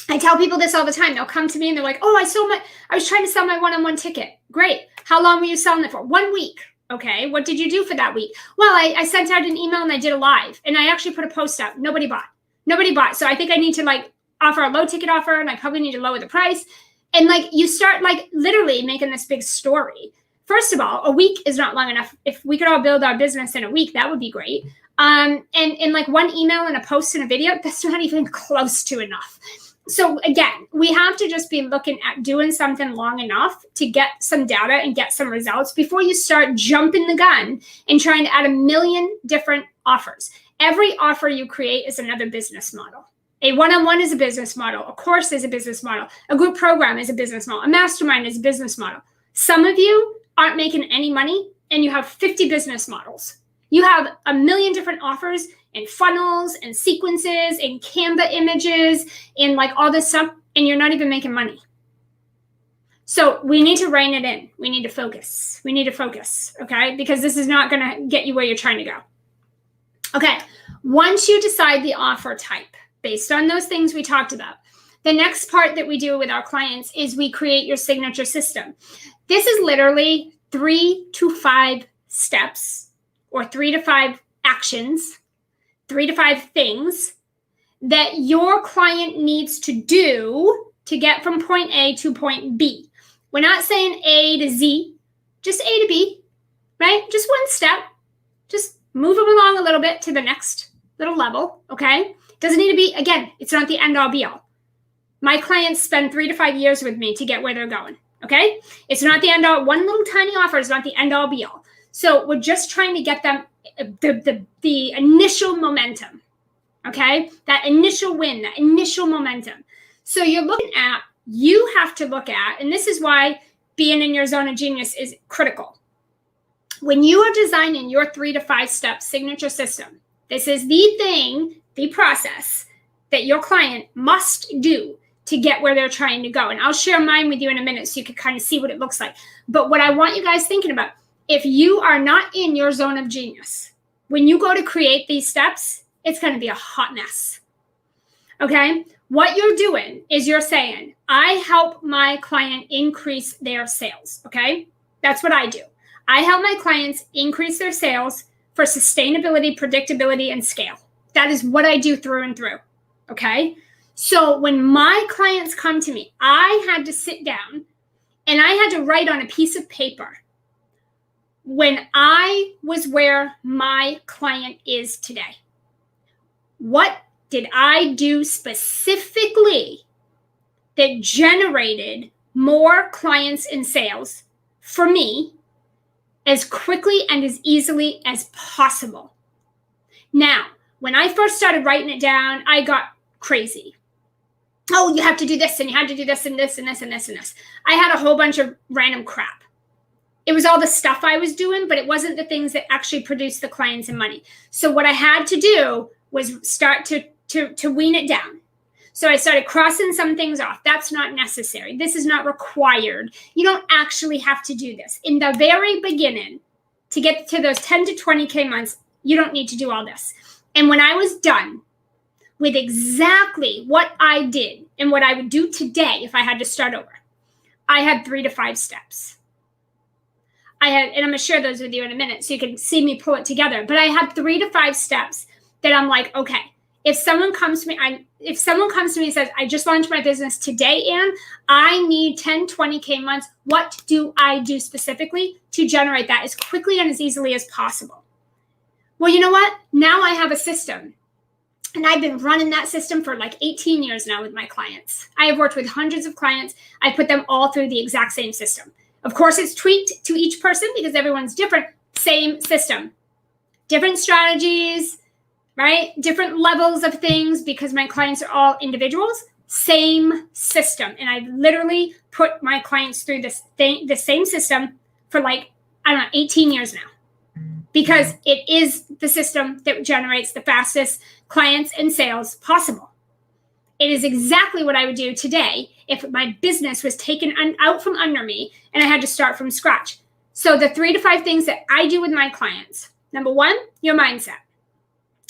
I tell people this all the time. They'll come to me and they're like, oh, I was trying to sell my one-on-one ticket. Great. How long were you selling it for? 1 week. Okay. What did you do for that week? Well, I sent out an email and I did a live, and I actually put a post out. Nobody bought. So I think I need to offer a low ticket offer, and I probably need to lower the price. And you start literally making this big story. First of all, a week is not long enough. If we could all build our business in a week, that would be great. And one email and a post and a video, that's not even close to enough. So again, we have to just be looking at doing something long enough to get some data and get some results before you start jumping the gun and trying to add 1 million different offers. Every offer you create is another business model. A one-on-one is a business model. A course is a business model. A group program is a business model. A mastermind is a business model. Some of you aren't making any money and you have 50 business models. You have 1 million different offers and funnels and sequences and Canva images and all this stuff, and you're not even making money. So we need to rein it in. We need to focus. Okay? Because this is not going to get you where you're trying to go. Okay. Once you decide the offer type, based on those things we talked about, the next part that we do with our clients is we create your signature system. This is literally 3 to 5 steps or 3 to 5 actions, 3 to 5 things that your client needs to do to get from point A to point B. We're not saying A to Z, just A to B, right? Just one step. Just move them along a little bit to the next little level, okay? Doesn't need to be, again, it's not the end all be all. My clients spend 3 to 5 years with me to get where they're going, okay? It's not the end all. One little tiny offer is not the end all be all. So we're just trying to get them the initial momentum, okay? That initial win, that initial momentum. So you have to look at, and this is why being in your zone of genius is critical. When you are designing your 3 to 5 step signature system, this is the thing, the process that your client must do to get where they're trying to go. And I'll share mine with you in a minute so you can kind of see what it looks like. But what I want you guys thinking about, if you are not in your zone of genius, when you go to create these steps, it's going to be a hot mess. Okay? What you're doing is you're saying, I help my client increase their sales. Okay? That's what I do. I help my clients increase their sales for sustainability, predictability, and scale. That is what I do through and through. Okay? So when my clients come to me, I had to sit down and I had to write on a piece of paper when I was where my client is today. What did I do specifically that generated more clients and sales for me as quickly and as easily as possible? Now, when I first started writing it down, I got crazy. Oh, you have to do this and you have to do this and this and this and this and this. I had a whole bunch of random crap. It was all the stuff I was doing, but it wasn't the things that actually produced the clients and money. So what I had to do was start to wean it down. So I started crossing some things off. That's not necessary. This is not required. You don't actually have to do this. In the very beginning, to get to those 10 to 20K months, you don't need to do all this. And when I was done with exactly what I did and what I would do today if I had to start over, I had 3 to 5 steps. And I'm going to share those with you in a minute so you can see me pull it together. But I had 3 to 5 steps that I'm like, okay, if someone comes to me and says, I just launched my business today, Anne, I need 10, 20K months. What do I do specifically to generate that as quickly and as easily as possible? Well, you know what? Now I have a system. And I've been running that system for like 18 years now with my clients. I have worked with hundreds of clients. I put them all through the exact same system. Of course, it's tweaked to each person because everyone's different. Same system. Different strategies, right? Different levels of things because my clients are all individuals. Same system. And I've literally put my clients through the same system for like, 18 years now. Because it is the system that generates the fastest clients and sales possible. It is exactly what I would do today if my business was taken out from under me and I had to start from scratch. So the 3 to 5 things that I do with my clients. Number 1, your mindset.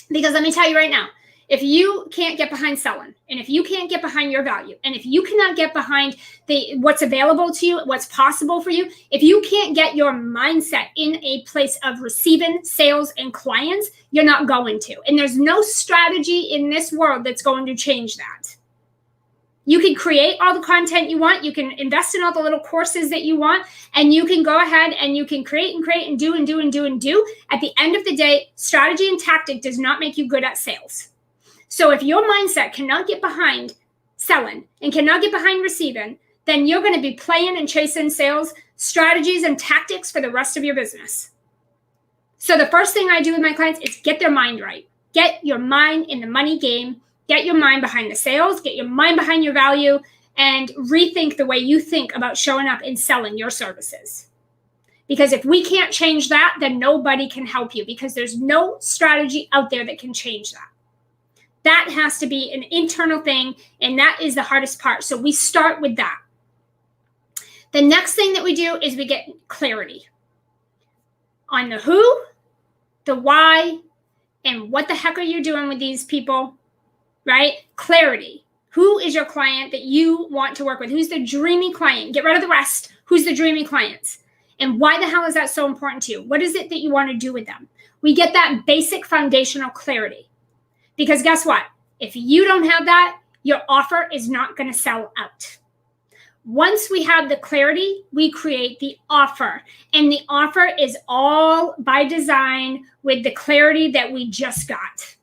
Because let me tell you right now, if you can't get behind selling, and if you can't get behind your value, and if you cannot get behind what's available to you, what's possible for you, if you can't get your mindset in a place of receiving sales and clients, you're not going to. And there's no strategy in this world that's going to change that. You can create all the content you want. You can invest in all the little courses that you want, and you can go ahead and you can create and do and do and do and do. At the end of the day, strategy and tactic does not make you good at sales. So if your mindset cannot get behind selling and cannot get behind receiving, then you're going to be playing and chasing sales strategies and tactics for the rest of your business. So the first thing I do with my clients is get their mind right. Get your mind in the money game. Get your mind behind the sales. Get your mind behind your value and rethink the way you think about showing up and selling your services. Because if we can't change that, then nobody can help you because there's no strategy out there that can change that. That has to be an internal thing, and that is the hardest part. So we start with that. The next thing that we do is we get clarity on the who, the why, and what the heck are you doing with these people, right? Clarity. Who is your client that you want to work with? Who's the dreamy client? Get rid of the rest. Who's the dreamy clients? And why the hell is that so important to you? What is it that you want to do with them? We get that basic foundational clarity. Because guess what? If you don't have that, your offer is not going to sell out. Once we have the clarity, we create the offer. And the offer is all by design with the clarity that we just got,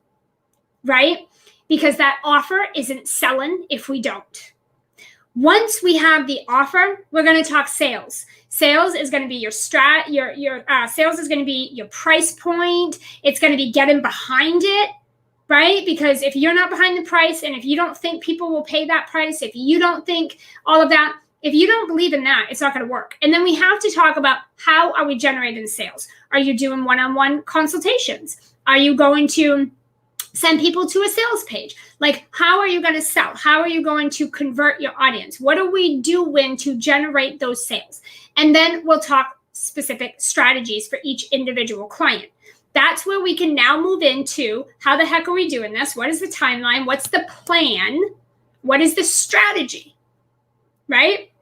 right? Because that offer isn't selling if we don't. Once we have the offer, we're going to talk sales. Sales is going to be your sales is going to be your price point. It's going to be getting behind it, right? Because if you're not behind the price, and if you don't think people will pay that price, if you don't think all of that, if you don't believe in that, it's not going to work. And then we have to talk about, how are we generating sales? Are you doing one-on-one consultations? Are you going to send people to a sales page? Like, how are you going to sell? How are you going to convert your audience? What are we doing to generate those sales? And then we'll talk specific strategies for each individual client. That's where we can now move into, how the heck are we doing this? What is the timeline? What's the plan? What is the strategy? Right?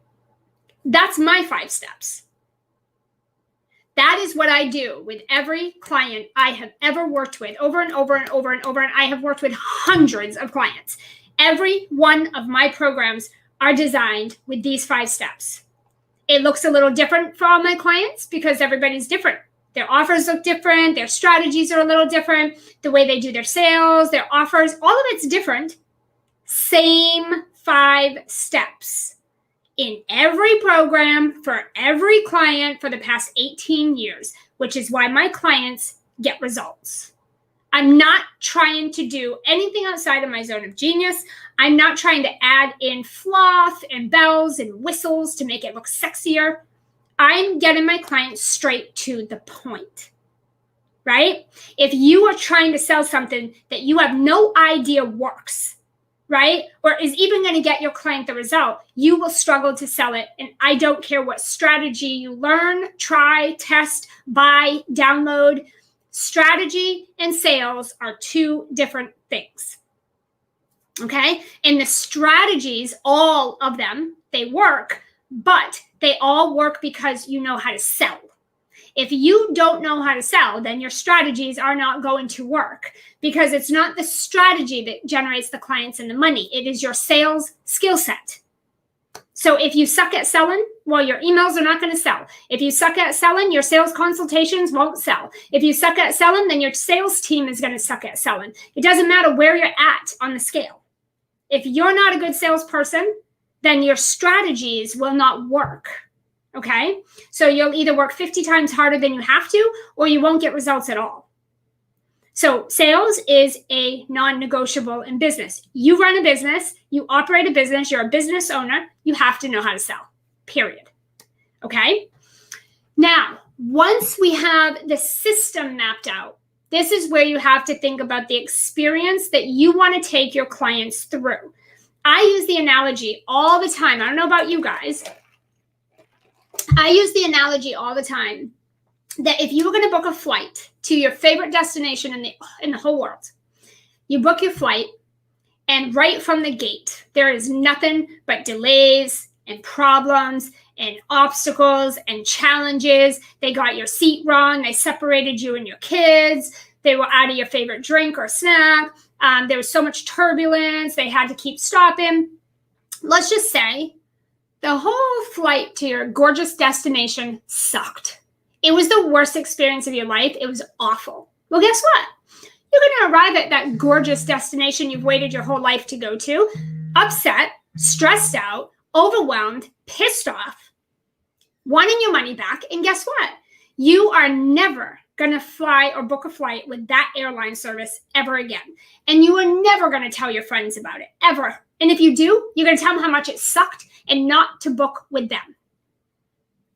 That's my 5 steps. That is what I do with every client I have ever worked with, over and over and over and over. And I have worked with hundreds of clients. Every one of my programs are designed with these 5 steps. It looks a little different for all my clients because everybody's different. Their offers look different. Their strategies are a little different. The way they do their sales, their offers, all of it's different. Same 5 steps in every program for every client for the past 18 years, which is why my clients get results. I'm not trying to do anything outside of my zone of genius. I'm not trying to add in fluff and bells and whistles to make it look sexier. I'm getting my clients straight to the point, right? If you are trying to sell something that you have no idea works, right, or is even going to get your client the result, you will struggle to sell it. And I don't care what strategy you learn, try, test, buy, download. Strategy and sales are 2 different things. Okay? And the strategies, all of them, they work, but they all work because you know how to sell. If you don't know how to sell, then your strategies are not going to work, because it's not the strategy that generates the clients and the money. It is your sales skill set. So if you suck at selling, well, your emails are not going to sell. If you suck at selling, your sales consultations won't sell. If you suck at selling, then your sales team is going to suck at selling. It doesn't matter where you're at on the scale. If you're not a good salesperson, then your strategies will not work. Okay? So you'll either work 50 times harder than you have to, or you won't get results at all. So sales is a non-negotiable in business. You run a business, you operate a business, you're a business owner, you have to know how to sell, period. Okay? Now, once we have the system mapped out, this is where you have to think about the experience that you want to take your clients through. I use the analogy all the time. I don't know about you guys. I use the analogy all the time that if you were going to book a flight to your favorite destination in the whole world, you book your flight, and right from the gate, there is nothing but delays and problems and obstacles and challenges. They got your seat wrong. They separated you and your kids. They were out of your favorite drink or snack. There was so much turbulence. They had to keep stopping. Let's just say the whole flight to your gorgeous destination sucked. It was the worst experience of your life. It was awful. Well, guess what? You're going to arrive at that gorgeous destination you've waited your whole life to go to, upset, stressed out, overwhelmed, pissed off, wanting your money back. And guess what? You are never going to fly or book a flight with that airline service ever again. And you are never going to tell your friends about it, ever. And if you do, you're going to tell them how much it sucked and not to book with them.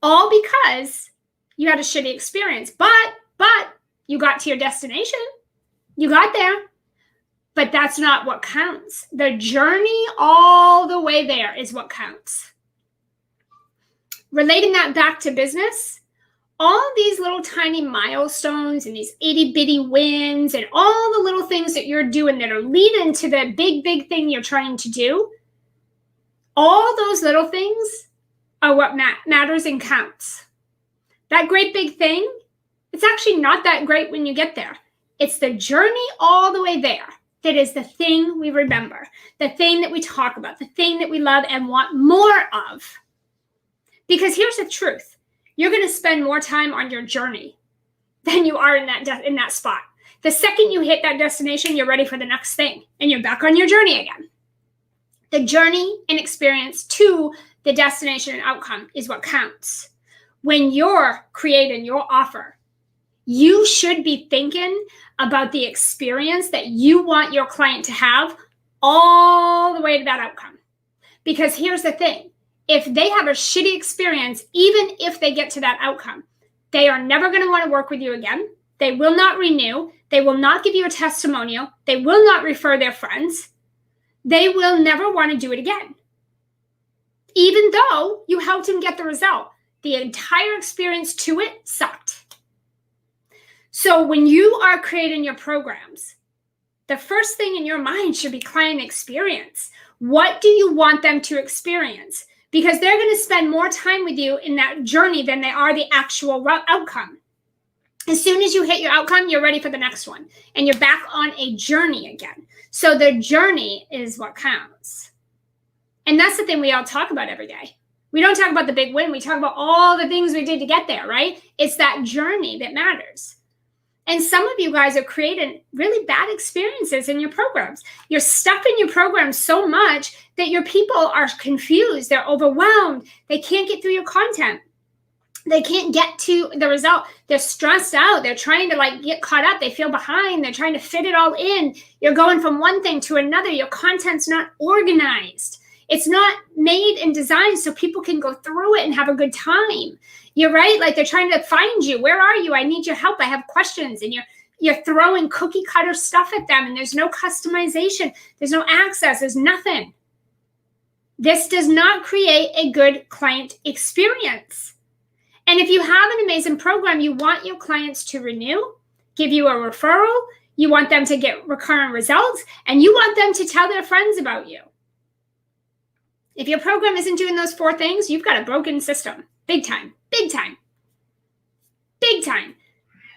All because you had a shitty experience. But you got to your destination. You got there. But that's not what counts. The journey all the way there is what counts. Relating that back to business, all these little tiny milestones and these itty bitty wins and all the little things that you're doing that are leading to the big thing you're trying to do, all those little things are what matters and counts. That great big thing, it's actually not that great when you get there. It's the journey all the way there that is the thing we remember, the thing that we talk about, the thing that we love and want more of. Because here's the truth. You're going to spend more time on your journey than you are in that spot. The second you hit that destination, you're ready for the next thing and you're back on your journey again. The journey and experience to the destination and outcome is what counts. When you're creating your offer, you should be thinking about the experience that you want your client to have all the way to that outcome. Because here's the thing. If they have a shitty experience, even if they get to that outcome, they are never going to want to work with you again. They will not renew. They will not give you a testimonial. They will not refer their friends. They will never want to do it again. Even though you helped them get the result, the entire experience to it sucked. So when you are creating your programs, the first thing in your mind should be client experience. What do you want them to experience? Because they're going to spend more time with you in that journey than they are the actual outcome. As soon as you hit your outcome, you're ready for the next one. And you're back on a journey again. So the journey is what counts. And that's the thing we all talk about every day. We don't talk about the big win. We talk about all the things we did to get there, right? It's that journey that matters. And some of you guys are creating really bad experiences in your programs. You're stuffing your programs so much that your people are confused. They're overwhelmed. They can't get through your content. They can't get to the result. They're stressed out. They're trying to get caught up. They feel behind. They're trying to fit it all in. You're going from one thing to another. Your content's not organized. It's not made and designed so people can go through it and have a good time. You're right. They're trying to find you. Where are you? I need your help. I have questions. And you're throwing cookie cutter stuff at them. And there's no customization. There's no access. There's nothing. This does not create a good client experience. And if you have an amazing program, you want your clients to renew, give you a referral. You want them to get recurrent results. And you want them to tell their friends about you. If your program isn't doing those 4 things, you've got a broken system. Big time, big time, big time.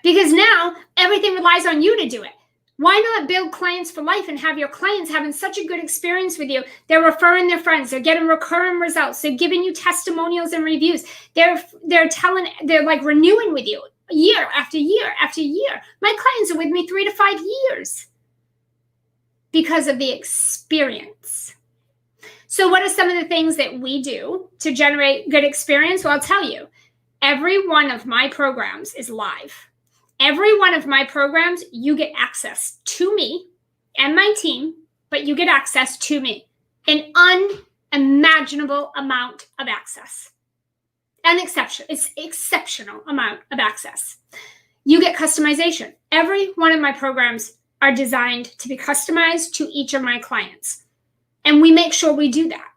Because now everything relies on you to do it. Why not build clients for life and have your clients having such a good experience with you? They're referring their friends. They're getting recurring results. They're giving you testimonials and reviews. They're renewing with you year after year after year. My clients are with me 3 to 5 years because of the experience. So what are some of the things that we do to generate good experience? Well, I'll tell you, every one of my programs is live. Every one of my programs, you get access to me and my team, but you get access to me. An unimaginable amount of access. It's exceptional amount of access. You get customization. Every one of my programs are designed to be customized to each of my clients. And we make sure we do that,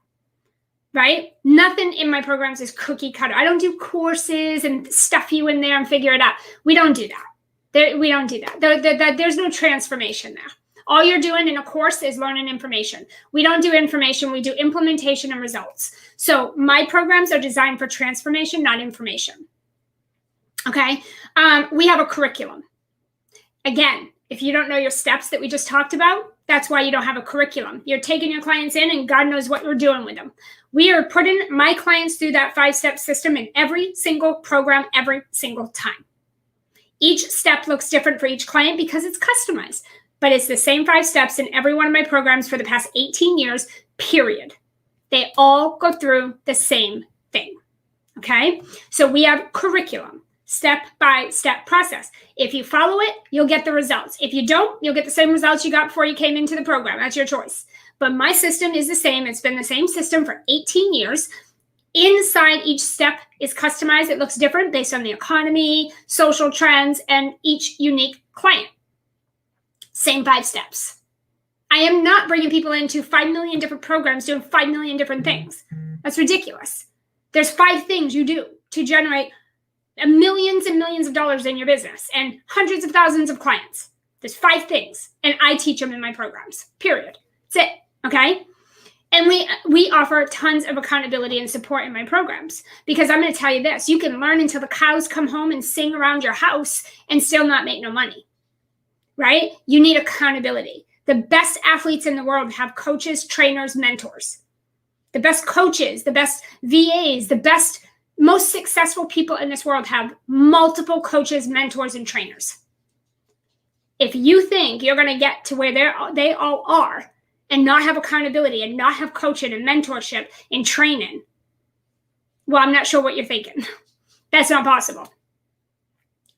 right? Nothing in my programs is cookie cutter. I don't do courses and stuff you in there and figure it out. We don't do that. We don't do that. There's no transformation there. All you're doing in a course is learning information. We don't do information. We do implementation and results. So my programs are designed for transformation, not information. Okay? We have a curriculum. Again, if you don't know your steps that we just talked about, that's why you don't have a curriculum. You're taking your clients in and God knows what you're doing with them. We are putting my clients through that 5-step system in every single program, every single time. Each step looks different for each client because it's customized, but it's the same 5 steps in every one of my programs for the past 18 years, period. They all go through the same thing, okay? So we have curriculum. Step-by-step process. If you follow it, you'll get the results. If you don't, you'll get the same results you got before you came into the program. That's your choice. But my system is the same. It's been the same system for 18 years. Inside each step is customized. It looks different based on the economy, social trends, and each unique client. Same 5 steps. I am not bringing people into 5 million different programs doing 5 million different things. That's ridiculous. There's 5 things you do to generate millions and millions of dollars in your business and hundreds of thousands of clients. There's 5 things, and I teach them in my programs, period. That's it, okay? And we offer tons of accountability and support in my programs, because I'm going to tell you this: you can learn until the cows come home and sing around your house and still not make no money, right? You need accountability. The best athletes in the world have coaches, trainers, mentors. The best coaches, the best VAs, the best, most successful people in this world have multiple coaches, mentors, and trainers. If you think you're going to get to where they all are and not have accountability and not have coaching and mentorship and training, well, I'm not sure what you're thinking. That's not possible.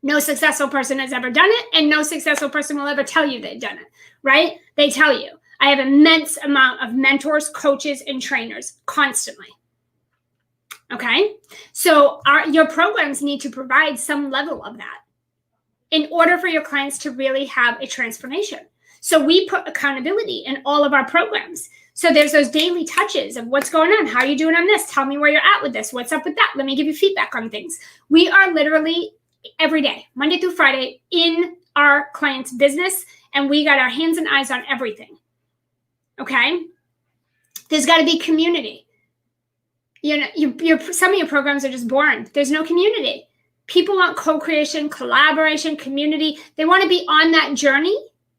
No successful person has ever done it, and no successful person will ever tell you they've done it, right? They tell you. I have an immense amount of mentors, coaches, and trainers constantly. Okay? So your programs need to provide some level of that in order for your clients to really have a transformation. So we put accountability in all of our programs. So there's those daily touches of what's going on. How are you doing on this? Tell me where you're at with this. What's up with that? Let me give you feedback on things. We are literally every day, Monday through Friday, in our client's business, and we got our hands and eyes on everything. Okay? There's got to be community. You know, some of your programs are just boring. There's no community. People want co-creation, collaboration, community. They want to be on that journey,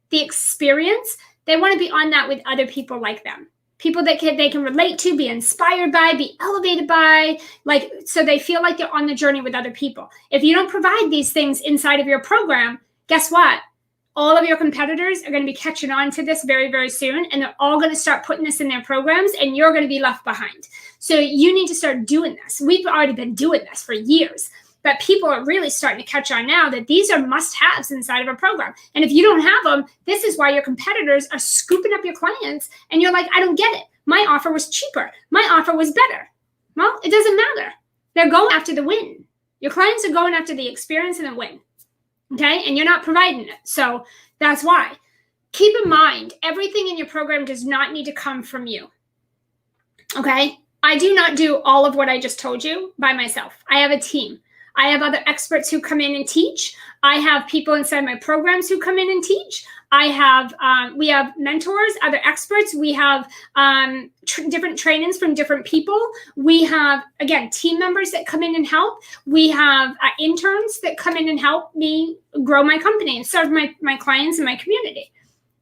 the experience. They want to be on that with other people like them. People that they can relate to, be inspired by, be elevated by, like, so they feel like they're on the journey with other people. If you don't provide these things inside of your program, guess what? All of your competitors are going to be catching on to this very, very soon, and they're all going to start putting this in their programs, and you're going to be left behind. So you need to start doing this. We've already been doing this for years, but people are really starting to catch on now that these are must-haves inside of a program. And if you don't have them, this is why your competitors are scooping up your clients, and you're like, I don't get it. My offer was cheaper. My offer was better. Well, it doesn't matter. They're going after the win. Your clients are going after the experience and the win. Okay, and you're not providing it. So that's why. Keep in mind, everything in your program does not need to come from you. Okay, I do not do all of what I just told you by myself. I have a team. I have other experts who come in and teach. I have people inside my programs who come in and teach. We have mentors, other experts. We have different trainings from different people. We have, again, team members that come in and help. We have interns that come in and help me grow my company and serve my clients and my community.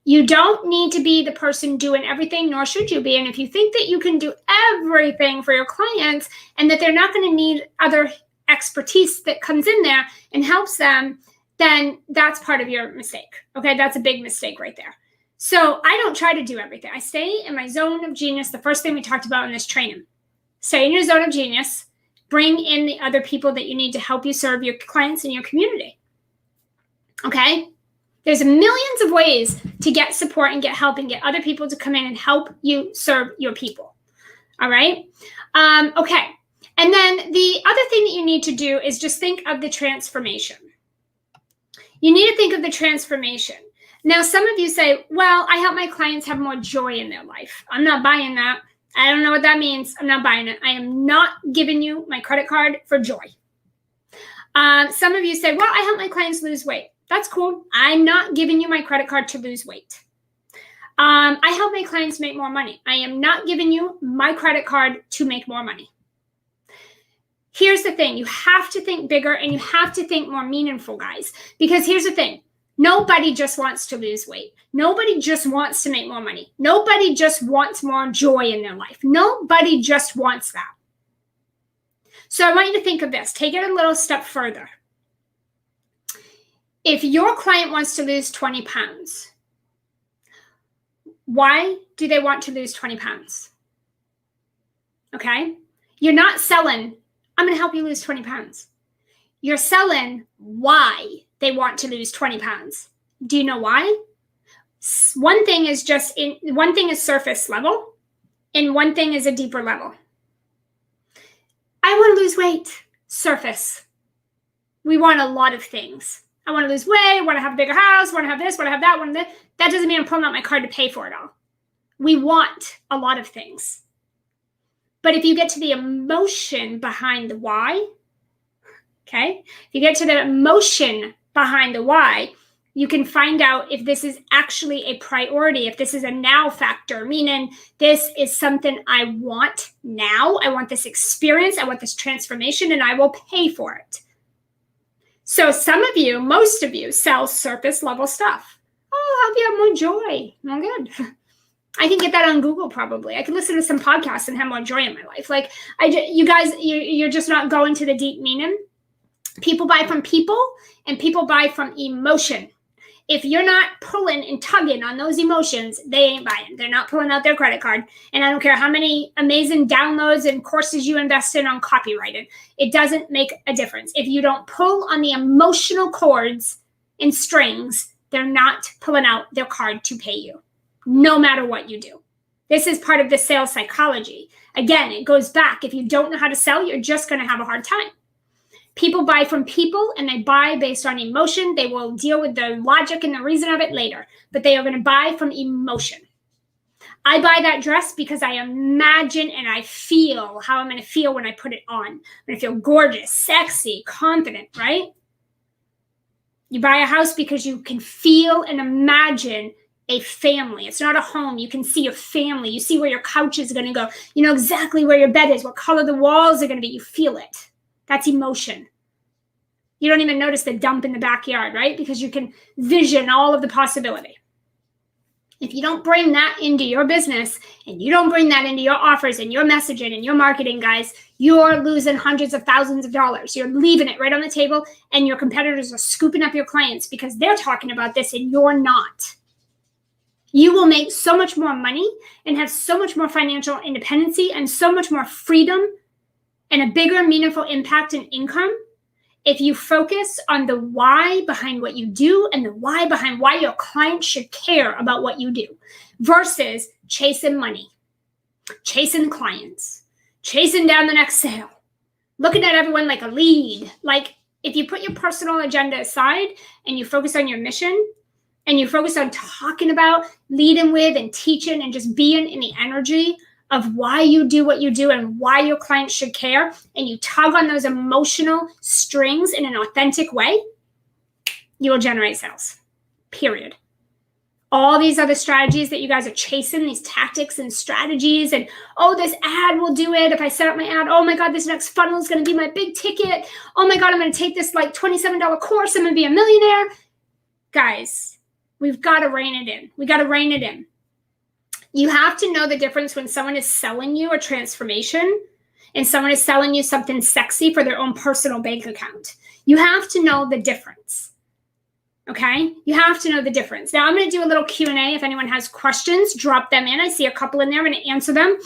You don't need to be the person doing everything, nor should you be. And if you think that you can do everything for your clients and that they're not going to need other expertise that comes in there and helps them, then that's part of your mistake. Okay, that's a big mistake right there. So I don't try to do everything. I stay in my zone of genius. The first thing we talked about in this training. Stay in your zone of genius. Bring in the other people that you need to help you serve your clients and your community. Okay? There's millions of ways to get support and get help and get other people to come in and help you serve your people. All right? Okay. And then the other thing that you need to do is just think of the transformation. You need to think of the transformation. Now, some of you say, well, I help my clients have more joy in their life. I'm not buying that. I don't know what that means. I'm not buying it. I am not giving you my credit card for joy. Some of you say, well, I help my clients lose weight. That's cool. I'm not giving you my credit card to lose weight. I help my clients make more money. I am not giving you my credit card to make more money. Here's the thing. You have to think bigger and you have to think more meaningful, guys. Because here's the thing. Nobody just wants to lose weight. Nobody just wants to make more money. Nobody just wants more joy in their life. Nobody just wants that. So I want you to think of this. Take it a little step further. If your client wants to lose 20 pounds, why do they want to lose 20 pounds? Okay? You're not selling, I'm going to help you lose 20 pounds. You're selling why they want to lose 20 pounds. Do you know why? One thing is surface level, and one thing is a deeper level. I want to lose weight. Surface. We want a lot of things. I want to lose weight, want to have a bigger house, want to have this, want to have that, want to this. That doesn't mean I'm pulling out my card to pay for it all. We want a lot of things. But if you get to the emotion behind the why, okay? If you get to the emotion behind the why, You can find out if this is actually a priority, if this is a now factor, meaning this is something I want now. I want this experience. I want this transformation, and I will pay for it. So some of you, most of you, sell surface level stuff. Oh, I'll help you have more joy. Well, good. I can get that on Google probably. I can listen to some podcasts and have more joy in my life. Like you guys, you're just not going to the deep meaning. People buy from people, and people buy from emotion. If you're not pulling and tugging on those emotions, they ain't buying. They're not pulling out their credit card. And I don't care how many amazing downloads and courses you invest in on copywriting. It doesn't make a difference. If you don't pull on the emotional cords and strings, they're not pulling out their card to pay you, no matter what you do. This is part of the sales psychology. Again, it goes back. If you don't know how to sell, you're just going to have a hard time. People buy from people, and they buy based on emotion. They will deal with the logic and the reason of it later, but they are going to buy from emotion. I buy that dress because I imagine and I feel how I'm going to feel when I put it on. I'm going to feel gorgeous, sexy, confident, right? You buy a house because you can feel and imagine a family. It's not a home. You can see your family. You see where your couch is going to go. You know exactly where your bed is, what color the walls are going to be. You feel it. That's emotion. You don't even notice the dump in the backyard, right? Because you can vision all of the possibility. If you don't bring that into your business, and you don't bring that into your offers and your messaging and your marketing, guys, you're losing hundreds of thousands of dollars. You're leaving it right on the table, and your competitors are scooping up your clients because they're talking about this and you're not. You will make so much more money and have so much more financial independency and so much more freedom and a bigger meaningful impact and income if you focus on the why behind what you do and the why behind why your clients should care about what you do versus chasing money, chasing clients, chasing down the next sale, looking at everyone like a lead. Like if you put your personal agenda aside and you focus on your mission and you focus on talking about, leading with, and teaching and just being in the energy of why you do what you do and why your clients should care, and you tug on those emotional strings in an authentic way, you will generate sales, period. All these other strategies that you guys are chasing, these tactics and strategies, and, oh, this ad will do it if I set up my ad. Oh my God, this next funnel is going to be my big ticket. Oh my God, I'm going to take this like $27 course. I'm going to be a millionaire. Guys, we've got to rein it in. We got to rein it in. You have to know the difference when someone is selling you a transformation and someone is selling you something sexy for their own personal bank account. You have to know the difference. Okay? You have to know the difference. Now, I'm going to do a little Q&A. If anyone has questions, drop them in. I see a couple in there. I'm going to answer them.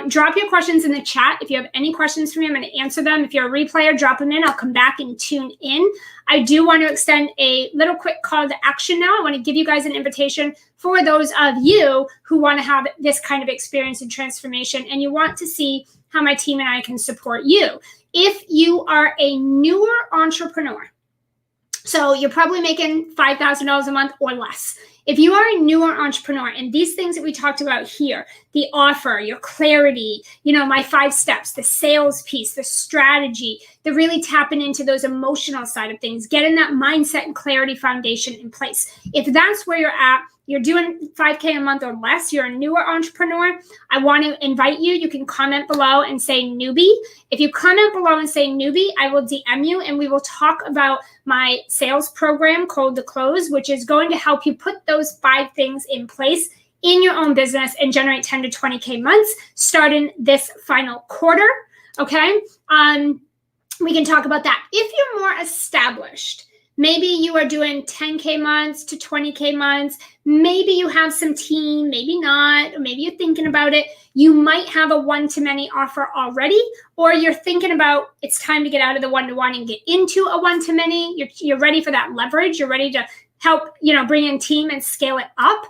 Drop your questions in the chat. If you have any questions for me, I'm going to answer them. If you're a replayer, drop them in. I'll come back and tune in. I do want to extend a little quick call to action now. I want to give you guys an invitation for those of you who want to have this kind of experience and transformation, and you want to see how my team and I can support you. If you are a newer entrepreneur, so you're probably making $5,000 a month or less. If you are a newer entrepreneur and these things that we talked about here, the offer, your clarity, my 5 steps, the sales piece, the strategy, the really tapping into those emotional side of things, getting that mindset and clarity foundation in place. If that's where you're at, you're doing $5K a month or less, you're a newer entrepreneur, I want to invite you. You can comment below and say newbie. If you comment below and say newbie, I will DM you and we will talk about my sales program, Code to Close, which is going to help you put those 5 things in place in your own business and generate 10 to 20K months starting this final quarter. Okay. We can talk about that. If you're more established, maybe you are doing 10K months to 20K months. Maybe you have some team, maybe not, or maybe you're thinking about it. You might have a one-to-many offer already, or you're thinking about it's time to get out of the one-to-one and get into a one-to-many. You're ready for that leverage. You're ready to help, bring in team and scale it up.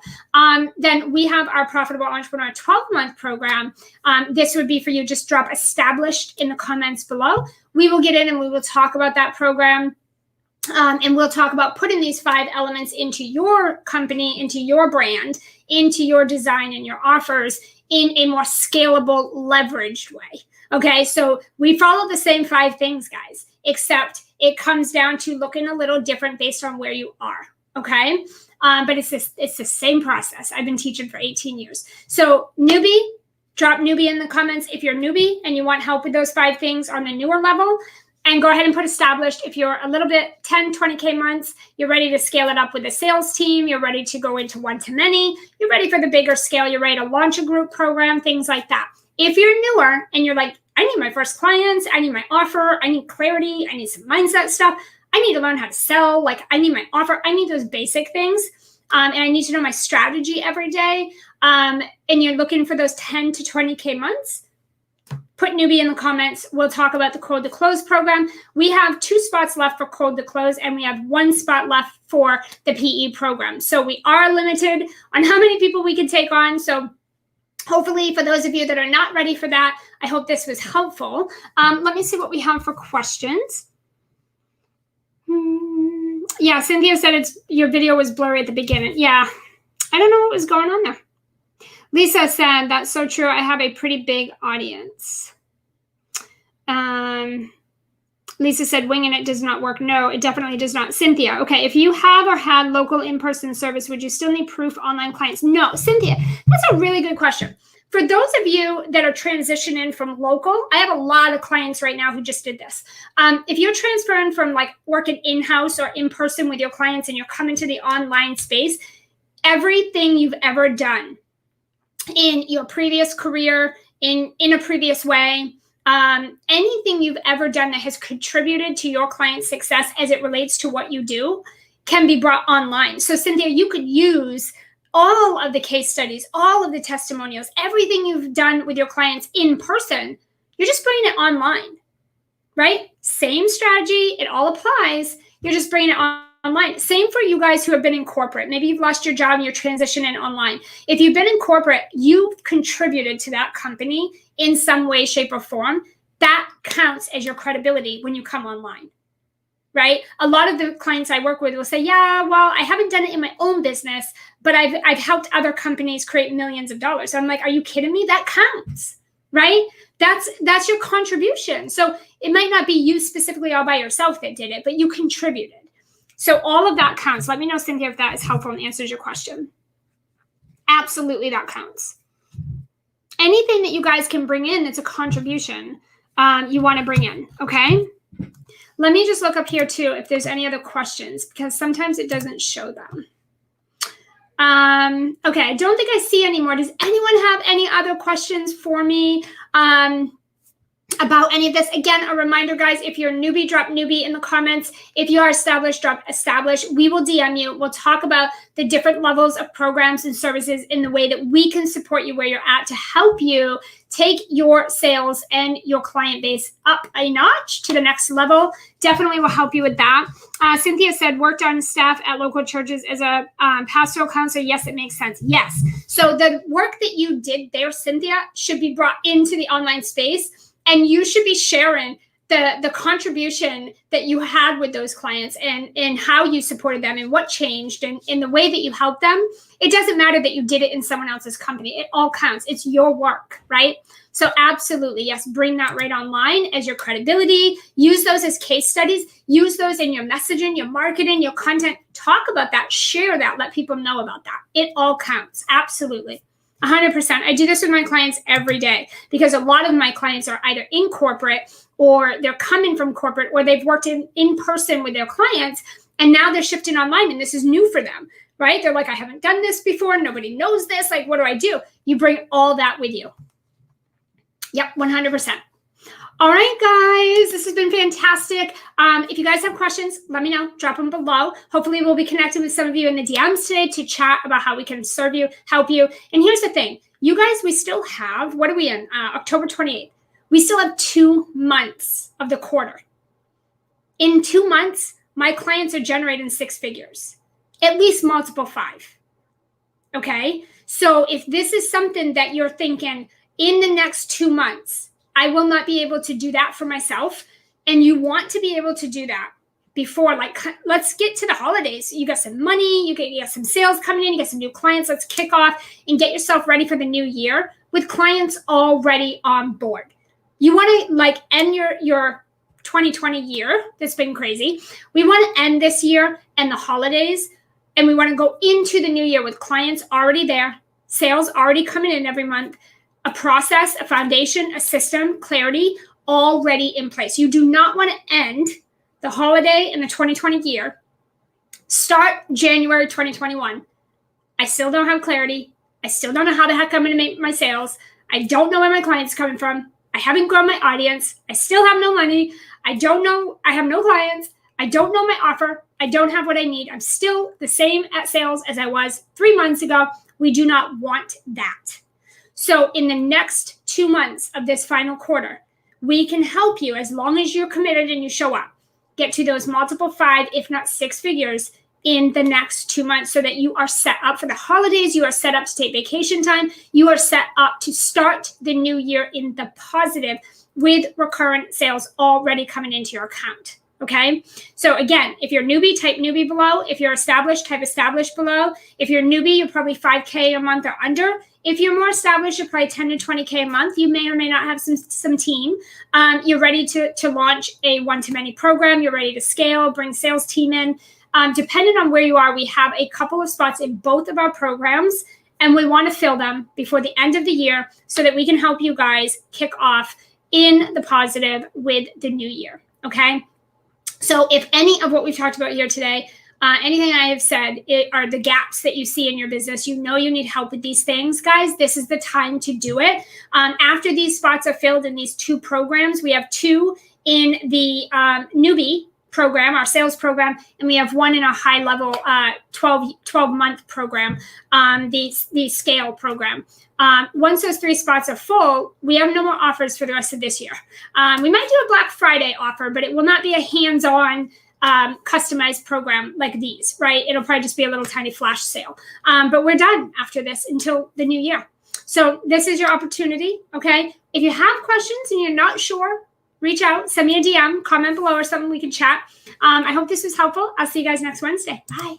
Then we have our Profitable Entrepreneur 12-month program. This would be for you. Just drop established in the comments below. We will get in and we will talk about that program. And we'll talk about putting these 5 elements into your company, into your brand, into your design and your offers in a more scalable, leveraged way. Okay, so we follow the same 5 things, guys, except it comes down to looking a little different based on where you are. okay? But it's the same process. I've been teaching for 18 years. So newbie, drop newbie in the comments if you're newbie and you want help with those 5 things on the newer level. And go ahead and put established if you're a little bit 10, 20K months, you're ready to scale it up with a sales team, you're ready to go into one-to-many, you're ready for the bigger scale, you're ready to launch a group program, things like that. If you're newer and you're like, I need my first clients, I need my offer, I need clarity, I need some mindset stuff, I need to learn how to sell, like I need my offer, I need those basic things, and I need to know my strategy every day, and you're looking for those 10 to 20K months, put newbie in the comments. We'll talk about the Cold to Close program. We have 2 spots left for Cold to Close, and we have 1 spot left for the PE program. So we are limited on how many people we can take on. So hopefully for those of you that are not ready for that, I hope this was helpful. Let me see what we have for questions. Yeah, Cynthia said your video was blurry at the beginning. Yeah, I don't know what was going on there. Lisa said, that's so true. I have a pretty big audience. Lisa said, winging it does not work. No, it definitely does not. Cynthia, okay, if you have or had local in-person service, would you still need proof online clients? No, Cynthia, that's a really good question. For those of you that are transitioning from local, I have a lot of clients right now who just did this. If you're transferring from like working in-house or in-person with your clients and you're coming to the online space, everything you've ever done in your previous career, in a previous way, anything you've ever done that has contributed to your client's success as it relates to what you do can be brought online. So Cynthia, you could use all of the case studies, all of the testimonials, everything you've done with your clients in person, you're just bringing it online, right? Same strategy, it all applies. You're just bringing it online. Same for you guys who have been in corporate. Maybe you've lost your job and you're transitioning online. If you've been in corporate, you've contributed to that company in some way, shape, or form. That counts as your credibility when you come online, right? A lot of the clients I work with will say, yeah, well, I haven't done it in my own business, but I've helped other companies create millions of dollars. So I'm like, are you kidding me? That counts, right? That's your contribution. So it might not be you specifically all by yourself that did it, but you contributed. So all of that counts. Let me know, Cynthia, if that is helpful and answers your question. Absolutely, that counts. Anything that you guys can bring in that's a contribution, you want to bring in, okay? Let me just look up here too if there's any other questions, because sometimes it doesn't show them. Okay, I don't think I see any more. Does anyone have any other questions for me about any of this? Again, a reminder, guys, if you're newbie, drop newbie in the comments. If you are established, drop established. We will DM you. We'll talk about the different levels of programs and services in the way that we can support you where you're at to help you take your sales and your client base up a notch to the next level. Definitely will help you with that. Cynthia said, worked on staff at local churches as a pastoral counselor. Yes, it makes sense. Yes. So the work that you did there, Cynthia, should be brought into the online space. And you should be sharing the contribution that you had with those clients and how you supported them and what changed and in the way that you helped them. It doesn't matter that you did it in someone else's company. It all counts. It's your work, right? So absolutely, yes, bring that right online as your credibility. Use those as case studies. Use those in your messaging, your marketing, your content. Talk about that. Share that. Let people know about that. It all counts. Absolutely. 100%. I do this with my clients every day because a lot of my clients are either in corporate or they're coming from corporate or they've worked in person with their clients and now they're shifting online and this is new for them, right? They're like, I haven't done this before. Nobody knows this. Like, what do I do? You bring all that with you. Yep, 100%. All right, guys, this has been fantastic. If you guys have questions, let me know. Drop them below. Hopefully, we'll be connecting with some of you in the DMs today to chat about how we can serve you, help you. And here's the thing. You guys, we still have, what are we in? October 28th. We still have 2 months of the quarter. In 2 months, my clients are generating 6 figures, at least multiple 5. Okay? So if this is something that you're thinking in the next 2 months, I will not be able to do that for myself. And you want to be able to do that before, like, let's get to the holidays. You got some money, you got some sales coming in, you got some new clients. Let's kick off and get yourself ready for the new year with clients already on board. You want to like end your 2020 year. That's been crazy. We want to end this year and the holidays And we want to go into the new year with clients already there, sales already coming in every month, a process, a foundation, a system, clarity already in place. You do not want to end the holiday in the 2020 year. Start January 2021. I still don't have clarity. I still don't know how the heck I'm going to make my sales. I don't know where my clients are coming from. I haven't grown my audience. I still have no money. I don't know. I have no clients. I don't know my offer. I don't have what I need. I'm still the same at sales as I was 3 months ago. We do not want that. So in the next 2 months of this final quarter, we can help you as long as you're committed and you show up, get to those multiple 5, if not 6 figures in the next 2 months so that you are set up for the holidays. You are set up to take vacation time. You are set up to start the new year in the positive with recurrent sales already coming into your account. Okay. So again, if you're newbie, type newbie below. If you're established, type established below. If you're newbie, you're probably 5K a month or under. If you're more established, you're probably 10 to 20K a month. You may or may not have some team. You're ready to launch a one-to-many program. You're ready to scale, bring sales team in. Depending on where you are, we have a couple of spots in both of our programs, and we want to fill them before the end of the year so that we can help you guys kick off in the positive with the new year. Okay. So if any of what we've talked about here today, anything I have said are the gaps that you see in your business, you know you need help with these things, guys, this is the time to do it. After these spots are filled in these 2 programs, we have 2 in the newbie program, our sales program, and we have 1 in a high level 12-month program, the scale program. Once those 3 spots are full, we have no more offers for the rest of this year. We might do a Black Friday offer, but it will not be a hands-on customized program like these, right? It'll probably just be a little tiny flash sale. But we're done after this until the new year. So this is your opportunity, okay? If you have questions and you're not sure, reach out, send me a DM, comment below or something, we can chat. I hope this was helpful. I'll see you guys next Wednesday. Bye.